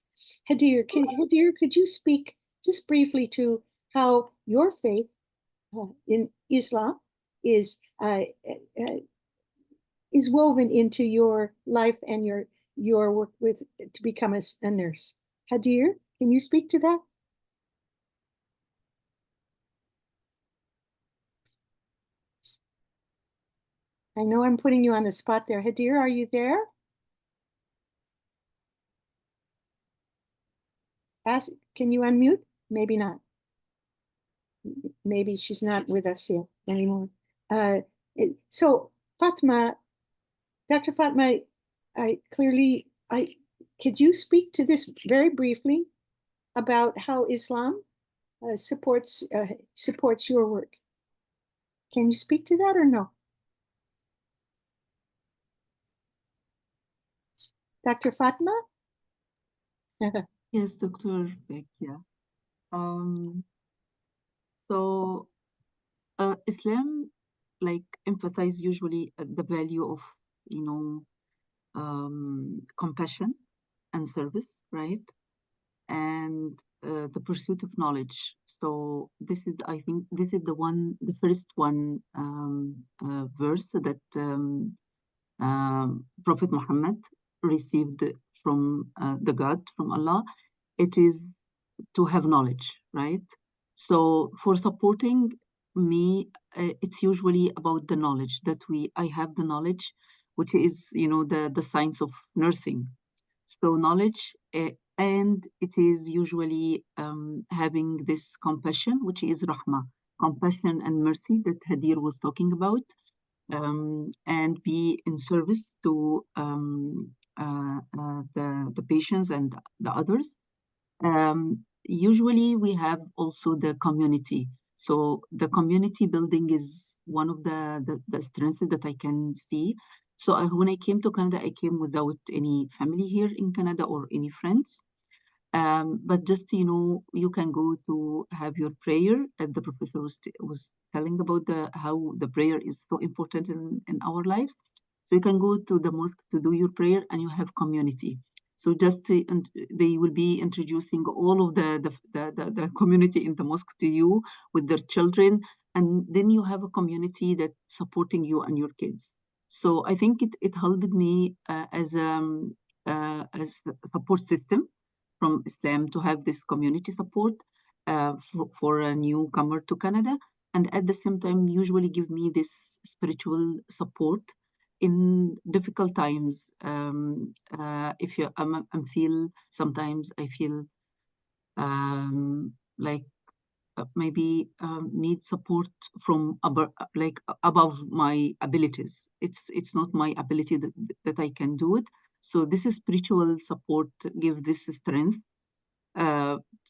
Hadir. Hadir, could you speak just briefly to how your faith in Islam is woven into your life and your work with to become a nurse? Hadir, can you speak to that? I know I'm putting you on the spot there. Hadir, are you there? Can you unmute? Maybe not. Maybe she's not with us yet anymore. So Fatma, Dr. Fatma, could you speak to this very briefly about how Islam supports your work? Can you speak to that or no? Dr. Fatma? Yes, Dr. Beck, yeah. So Islam emphasize usually the value of, compassion and service, right? And the pursuit of knowledge. So this is, I think, the first one verse that Prophet Muhammad received from the God, from Allah. It is to have knowledge, right? So for supporting me, it's usually about the knowledge that I have the knowledge, which is, the science of nursing. So knowledge, and it is usually having this compassion, which is rahmah, compassion and mercy that Hadir was talking about, and be in service to the patients and the others. Usually we have also the community. So the community building is one of the strengths that I can see. So when I came to Canada, I came without any family here in Canada or any friends. But just, you can go to have your prayer. And the professor was telling about how the prayer is so important in our lives. So you can go to the mosque to do your prayer, and you have community. So just and they will be introducing all of the community in the mosque to you with their children, and then you have a community that's supporting you and your kids. So I think it helped me as a support system from Islam to have this community support for a newcomer to Canada, and at the same time usually give me this spiritual support in difficult times. If you sometimes I feel like maybe need support from above my abilities. It's not my ability that I can do it. So this is spiritual support, give this strength,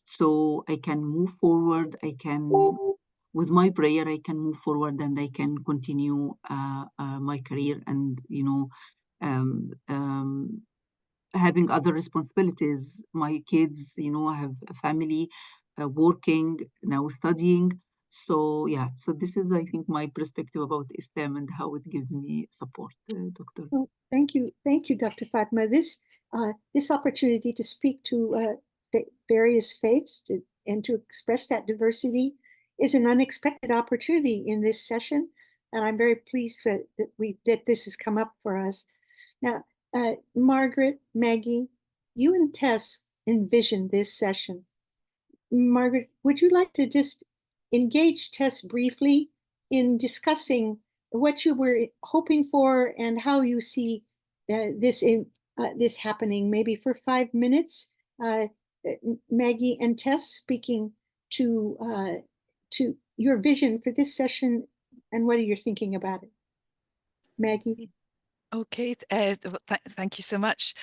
so I can move forward. With my prayer, I can move forward, and I can continue my career, and having other responsibilities. My kids, I have a family, working now, studying. So yeah, so this is, I think, my perspective about Islam and how it gives me support, Doctor. Well, thank you, Dr. Fatma. This opportunity to speak to various faiths and to express that diversity is an unexpected opportunity in this session, and I'm very pleased that this has come up for us. Now, Margaret, Maggie, you and Tess envisioned this session. Margaret, would you like to just engage Tess briefly in discussing what you were hoping for and how you see this happening, maybe for 5 minutes? Maggie and Tess speaking to your vision for this session and what are you thinking about it? Maggie? Okay, thank you so much.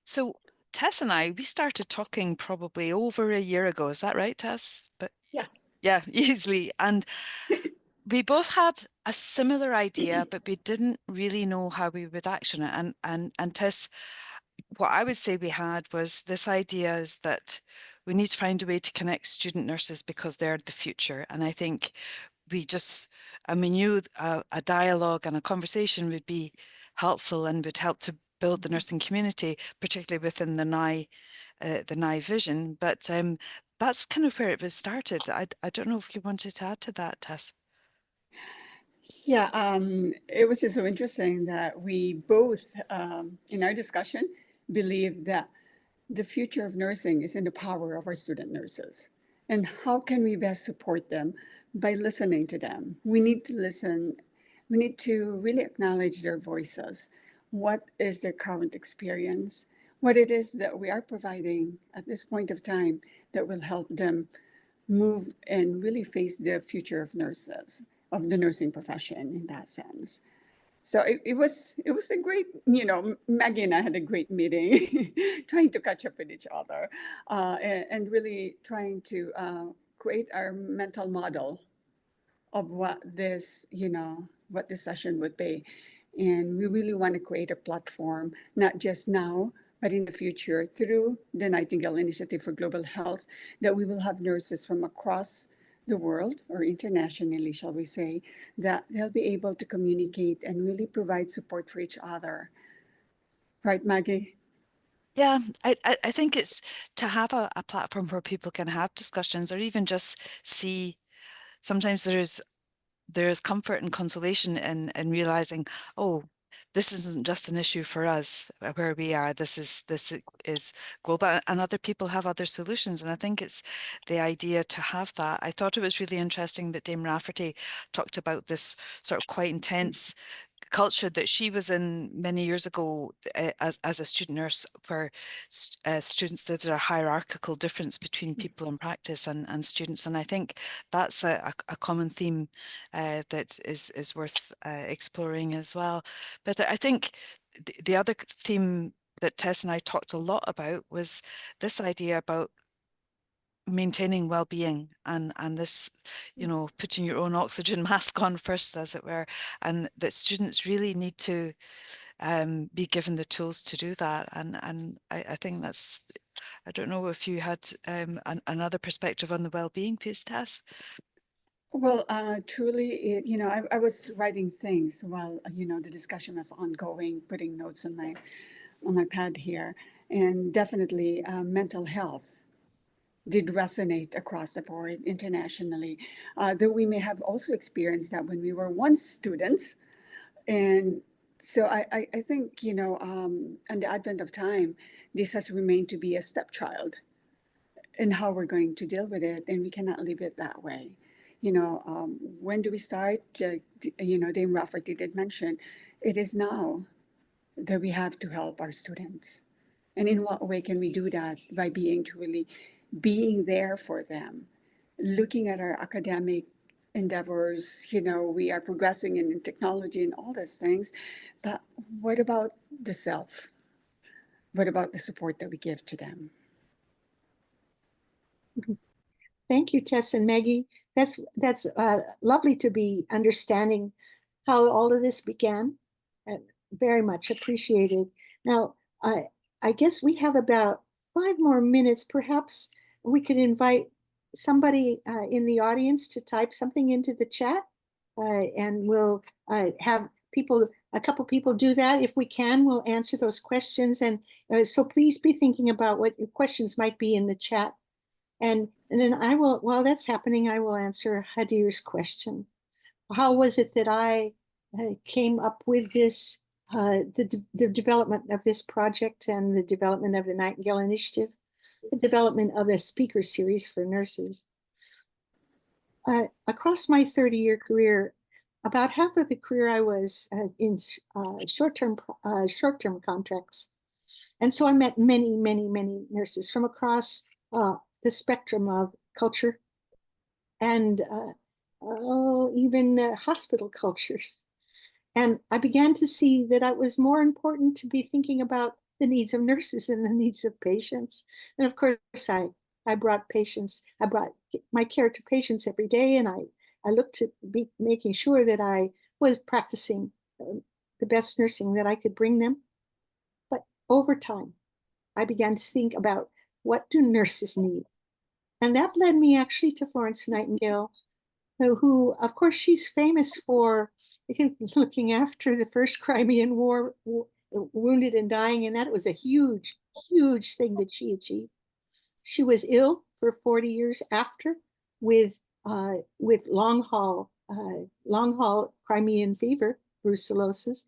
So Tess and we started talking probably over a year ago. Is that right, Tess? But yeah, easily. And we both had a similar idea, but we didn't really know how we would action it. And Tess, what I would say we had was this idea is that we need to find a way to connect student nurses because they're the future. And I think we knew a dialogue and a conversation would be helpful and would help to build the nursing community, particularly within the NI vision. But that's kind of where it was started. I don't know if you wanted to add to that, Tess. Yeah, it was just so interesting that we both, in our discussion, believe that the future of nursing is in the power of our student nurses. And how can we best support them? By listening to them. We need to listen. We need to really acknowledge their voices. What is their current experience? What it is that we are providing at this point of time that will help them move and really face the future of nurses, of the nursing profession in that sense. So it was a great, Maggie and I had a great meeting, trying to catch up with each other, and really trying to create our mental model of what this, what this session would be. And we really want to create a platform, not just now, but in the future through the Nightingale Initiative for Global Health, that we will have nurses from across the world, or internationally, shall we say, that they'll be able to communicate and really provide support for each other. Right, Maggie? Yeah, I think it's to have a platform where people can have discussions or even just see. Sometimes there is comfort and consolation in realizing, oh, this isn't just an issue for us where we are. This is global, and other people have other solutions. And I think it's the idea to have that. I thought it was really interesting that Dame Rafferty talked about this sort of quite intense culture that she was in many years ago as a student nurse, where students, there's a hierarchical difference between people in practice and students. And I think that's a common theme that is worth exploring as well. But I think the other theme that Tess and I talked a lot about was this idea about maintaining well-being and this, putting your own oxygen mask on first, as it were, and that students really need to be given the tools to do that. And I think that's, I don't know if you had another perspective on the well-being piece, Tess. Well, truly, I was writing things while, the discussion was ongoing, putting notes on my pad here, and definitely mental health did resonate across the board internationally. Though we may have also experienced that when we were once students. And so I think, on the advent of time, this has remained to be a stepchild in how we're going to deal with it. And we cannot leave it that way. When do we start? Dame Rafferty did mention, it is now that we have to help our students. And in what way can we do that? By being there for them, looking at our academic endeavors. We are progressing in technology and all those things, but what about the self? What about the support that we give to them? Thank you, Tess and Maggie. That's lovely to be understanding how all of this began. Very much appreciated. Now, I guess we have about 5 more minutes. Perhaps we could invite somebody in the audience to type something into the chat, and we'll have a couple people do that. If we can, we'll answer those questions. And so please be thinking about what your questions might be in the chat. And then I will, while that's happening, I will answer Hadir's question. How was it that I came up with this, the development of this project and the development of the Nightingale Initiative, the development of a speaker series for nurses? Across my 30-year career, about half of the career I was in short-term contracts. And so I met many, many, many nurses from across the spectrum of culture and even hospital cultures. And I began to see that it was more important to be thinking about the needs of nurses and the needs of patients. And of course, I brought my care to patients every day, and I looked to be making sure that I was practicing the best nursing that I could bring them. But over time, I began to think about, what do nurses need? And that led me actually to Florence Nightingale, who, of course, she's famous for looking after the first Crimean War, wounded and dying, and that was a huge, huge thing that she achieved. She was ill for 40 years after with long haul Crimean fever, brucellosis.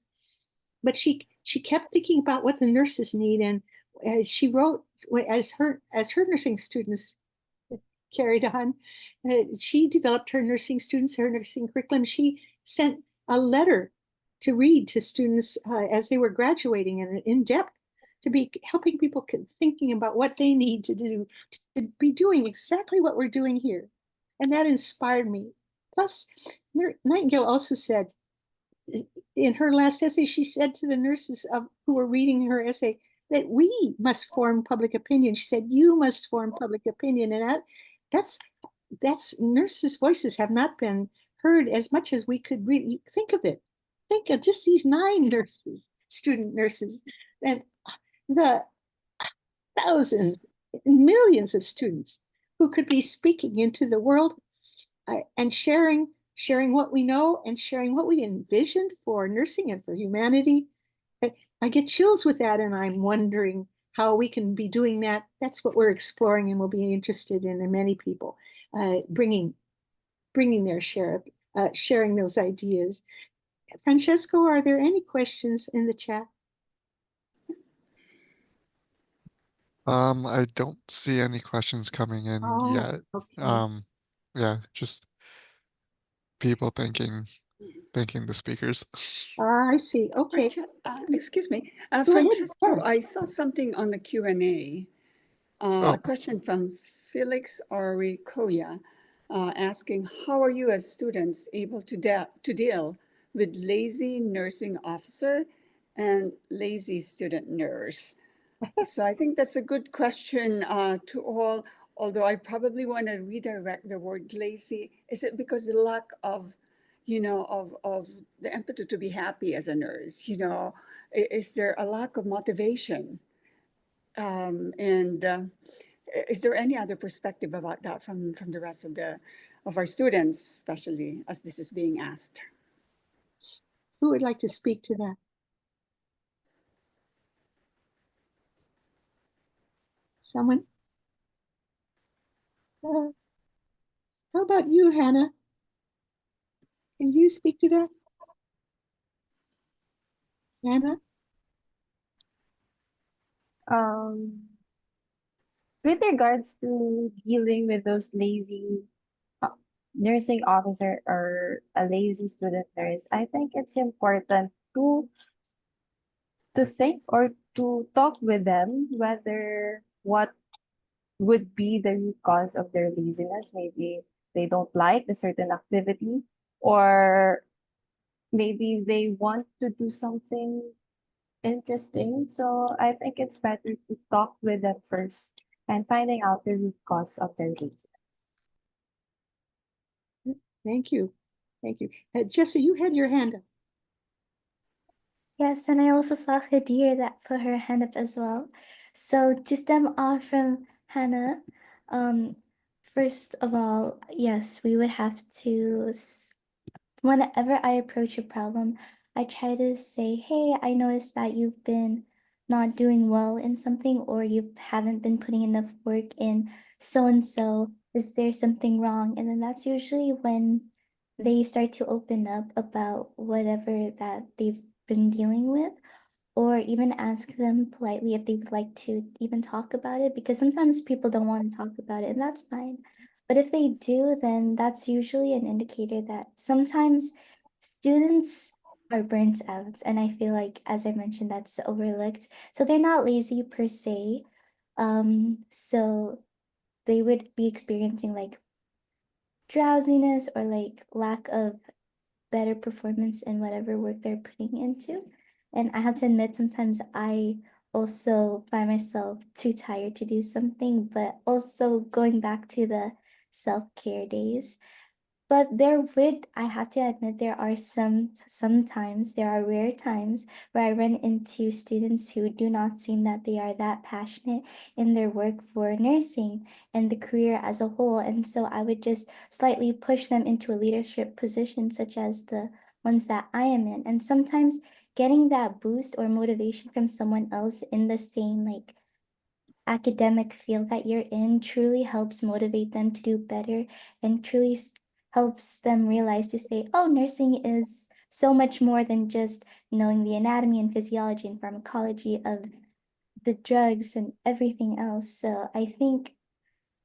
But she kept thinking about what the nurses need, and she wrote, as her nursing students carried on, she developed her nursing curriculum. She sent a letter to read to students as they were graduating, and in depth, to be helping people thinking about what they need to do, to be doing exactly what we're doing here. And that inspired me. Plus, Nightingale also said, in her last essay, she said to the nurses who were reading her essay that we must form public opinion. She said, you must form public opinion. And that's nurses' voices have not been heard as much as we could really think of it. Think of just these 9 nurses, student nurses, and the thousands, millions of students who could be speaking into the world and sharing what we know and sharing what we envisioned for nursing and for humanity. I get chills with that, and I'm wondering how we can be doing that. That's what we're exploring and will be interested in, and many people bringing their share, sharing those ideas. Francesco, are there any questions in the chat? I don't see any questions coming in yet. Okay. Yeah, just people thanking the speakers. I see. Okay. Excuse me, Go ahead. Francesco, I saw something on the Q&A. A question from Felix Oricoya asking, how are you as students able to deal with lazy nursing officer and lazy student nurse? So I think that's a good question to all, although I probably want to redirect the word lazy. Is it because the lack of, of the impetus to be happy as a nurse? Is there a lack of motivation? And is there any other perspective about that from the rest of our students, especially as this is being asked? Who would like to speak to that? Someone? How about you, Hannah? Can you speak to that? Hannah? With regards to dealing with those lazy nursing officer or a lazy student nurse, I think it's important to think or to talk with them whether what would be the root cause of their laziness. Maybe they don't like a certain activity, or maybe they want to do something interesting. So I think it's better to talk with them first and finding out the root cause of their laziness. Thank you. Thank you. Jessa, you had your hand up. Yes, and I also saw Hadir that put her hand up as well. So to stem off from Hannah, first of all, yes, we would have to, whenever I approach a problem, I try to say, hey, I noticed that you've been not doing well in something, or you haven't been putting enough work in so-and-so. Is there something wrong? And then that's usually when they start to open up about whatever that they've been dealing with, or even ask them politely if they would like to even talk about it, because sometimes people don't want to talk about it, and that's fine. But if they do, then that's usually an indicator that sometimes students are burnt out, and I feel like, as I mentioned, that's overlooked. So they're not lazy per se. So they would be experiencing like drowsiness or like lack of better performance in whatever work they're putting into. And I have to admit, sometimes I also find myself too tired to do something, but also going back to the self-care days. But I have to admit, there are sometimes, there are rare times where I run into students who do not seem that they are that passionate in their work for nursing and the career as a whole. And so I would just slightly push them into a leadership position, such as the ones that I am in. And sometimes getting that boost or motivation from someone else in the same like academic field that you're in truly helps motivate them to do better and truly helps them realize to say, oh, nursing is so much more than just knowing the anatomy and physiology and pharmacology of the drugs and everything else. So I think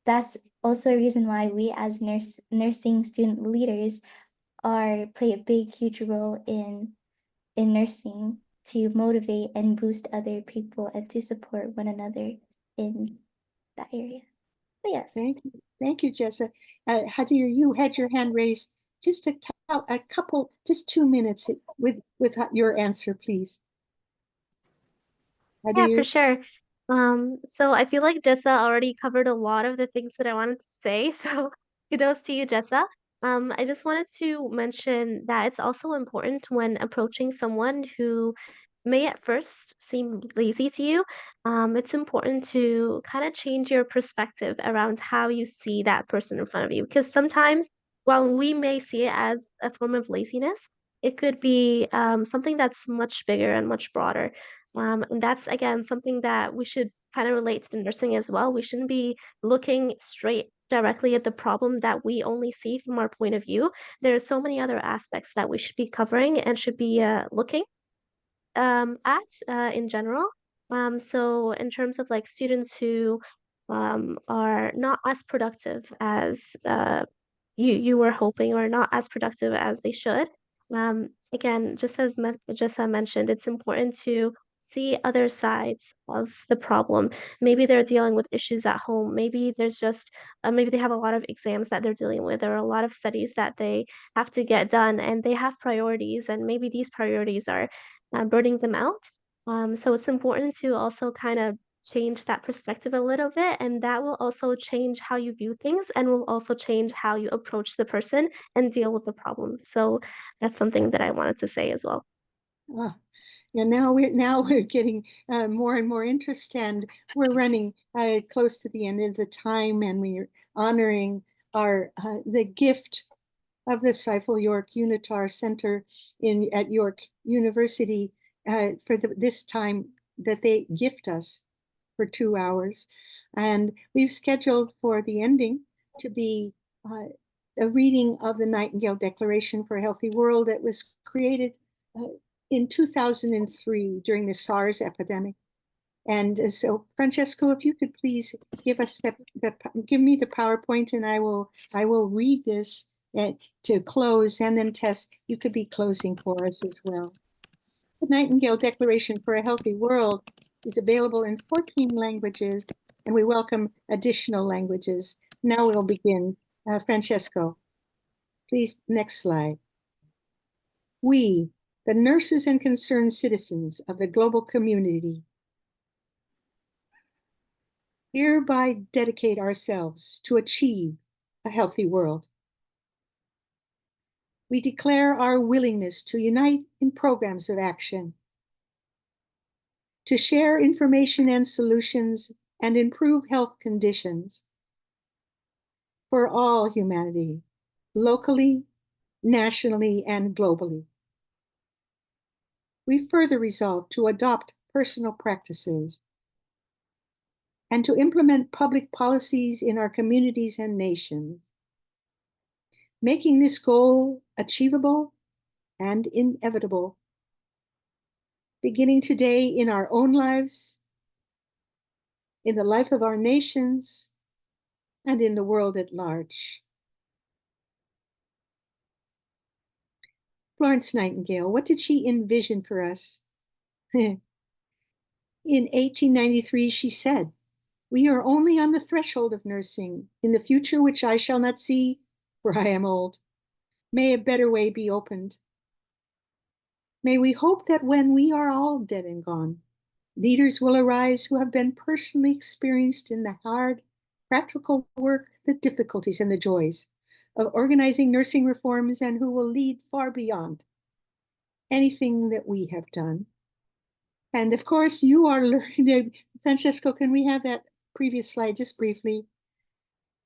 that's also a reason why we as nursing student leaders play a big, huge role in nursing to motivate and boost other people and to support one another in that area. But yes. Thank you, Jessa. Hadir, you had your hand raised. Just a couple, just 2 minutes with your answer, please. Yeah, for sure. So I feel like Jessa already covered a lot of the things that I wanted to say. So kudos to you, Jessa. I just wanted to mention that it's also important when approaching someone who may at first seem lazy to you. It's important to kind of change your perspective around how you see that person in front of you. Because sometimes, while we may see it as a form of laziness, it could be something that's much bigger and much broader. And that's again something that we should kind of relate to nursing as well. We shouldn't be looking straight directly at the problem that we only see from our point of view. There are so many other aspects that we should be covering and should be looking at in general. So in terms of like students who are not as productive as you were hoping or not as productive as they should. Again, just as Jessa mentioned, it's important to see other sides of the problem. Maybe they're dealing with issues at home. Maybe there's just maybe they have a lot of exams that they're dealing with, or a lot of studies that they have to get done, and they have priorities, and maybe these priorities are burning them out. So it's important to also kind of change that perspective a little bit, and that will also change how you view things and will also change how you approach the person and deal with the problem. So that's something that I wanted to say as well. Yeah, now we're getting more and more interest, and we're running close to the end of the time, and we're honoring our the gift of the Seifel York Unitar Center at York University for this time that they gift us for 2 hours. And we've scheduled for the ending to be a reading of the Nightingale Declaration for a Healthy World that was created in 2003 during the SARS epidemic. And so, Francesco, if you could please give us give me the PowerPoint, and I will read this to close, and then Tess, you could be closing for us as well. The Nightingale Declaration for a Healthy World is available in 14 languages, and we welcome additional languages. Now we'll begin. Francesco, please, next slide. We, the nurses and concerned citizens of the global community, hereby dedicate ourselves to achieve a healthy world. We declare our willingness to unite in programs of action, to share information and solutions and improve health conditions for all humanity, locally, nationally, and globally. We further resolve to adopt personal practices and to implement public policies in our communities and nations, making this goal achievable and inevitable, beginning today in our own lives, in the life of our nations, and in the world at large. Florence Nightingale, what did she envision for us? In 1893, she said, "We are only on the threshold of nursing, in the future which I shall not see, for I am old. May a better way be opened. May we hope that when we are all dead and gone, leaders will arise who have been personally experienced in the hard, practical work, the difficulties and the joys, of organizing nursing reforms and who will lead far beyond anything that we have done. And of course, you are learning. Francesco, can we have that previous slide just briefly?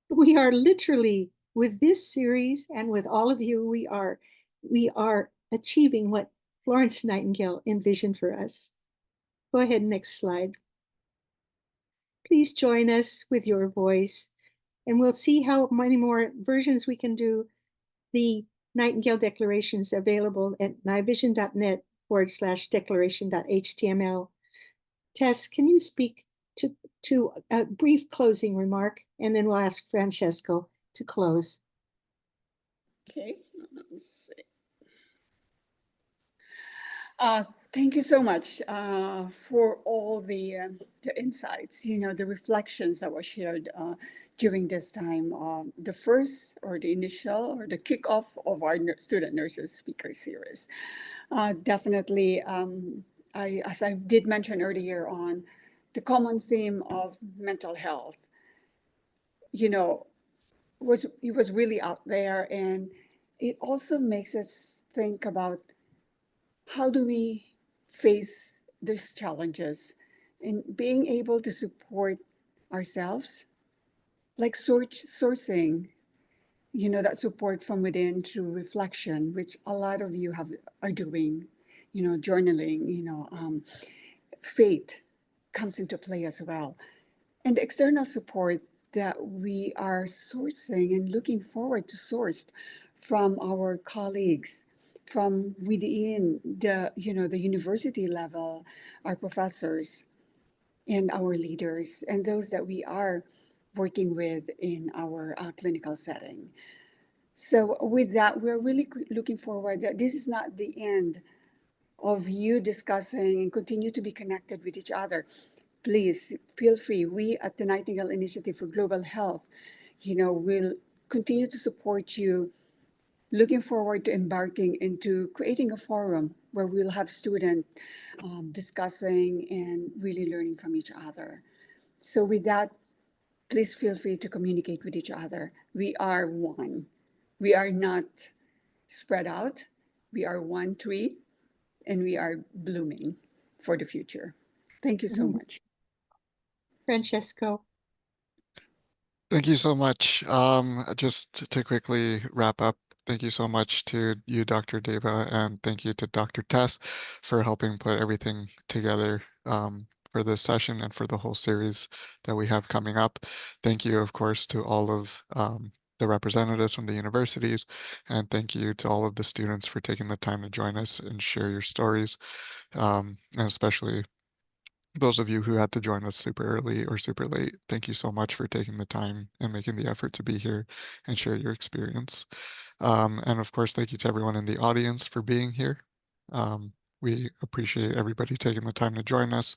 We are literally, with this series and with all of you, we are achieving what Florence Nightingale envisioned for us. Go ahead, next slide. Please join us with your voice, and we'll see how many more versions we can do. The Nightingale Declarations available at nivision.net/declaration.html. Tess, can you speak to a brief closing remark, and then we'll ask Francesco to close. Okay, let's see. Thank you so much for all the insights, the reflections that were shared during this time, the first or the initial or the kickoff of our student nurses speaker series. Definitely, as I did mention earlier on, the common theme of mental health, it was really out there, and it also makes us think about how do we face these challenges and being able to support ourselves, like sourcing, that support from within through reflection, which a lot of you are doing, journaling, faith comes into play as well. And external support that we are sourcing and looking forward to source from our colleagues, from within the university level, our professors and our leaders, and those that we are working with in our clinical setting. So with that, we're really looking forward that this is not the end of you discussing and continue to be connected with each other. Please feel free. We at the Nightingale Initiative for Global Health, will continue to support you. Looking forward to embarking into creating a forum where we'll have students discussing and really learning from each other. So with that, please feel free to communicate with each other. We are one. We are not spread out. We are one tree, and we are blooming for the future. Thank you so much. Francesco. Thank you so much. Just to quickly wrap up, thank you so much to you, Dr. Deva, and thank you to Dr. Tess for helping put everything together for this session and for the whole series that we have coming up. Thank you, of course, to all of the representatives from the universities, and thank you to all of the students for taking the time to join us and share your stories, and especially those of you who had to join us super early or super late. Thank you so much for taking the time and making the effort to be here and share your experience. And of course, thank you to everyone in the audience for being here. We appreciate everybody taking the time to join us.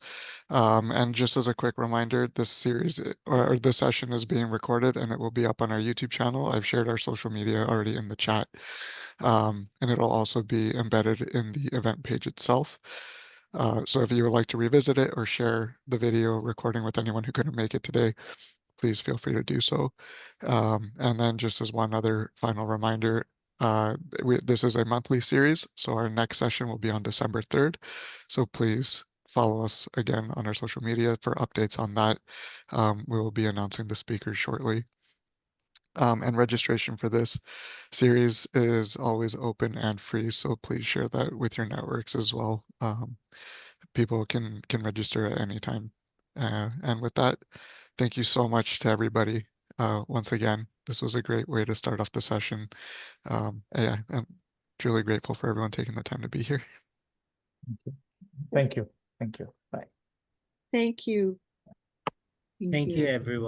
And just as a quick reminder, this series or this session is being recorded and it will be up on our YouTube channel. I've shared our social media already in the chat. And it'll also be embedded in the event page itself. So if you would like to revisit it or share the video recording with anyone who couldn't make it today, please feel free to do so. And then just as one other final reminder, this is a monthly series, so our next session will be on December 3rd. So please follow us again on our social media for updates on that. We will be announcing the speakers shortly. And registration for this series is always open and free, so please share that with your networks as well. People can register at any time. And with that, thank you so much to everybody. Once again, this was a great way to start off the session. Yeah, I'm truly grateful for everyone taking the time to be here. Thank you. Thank you. Bye. Thank you. Thank you, everyone.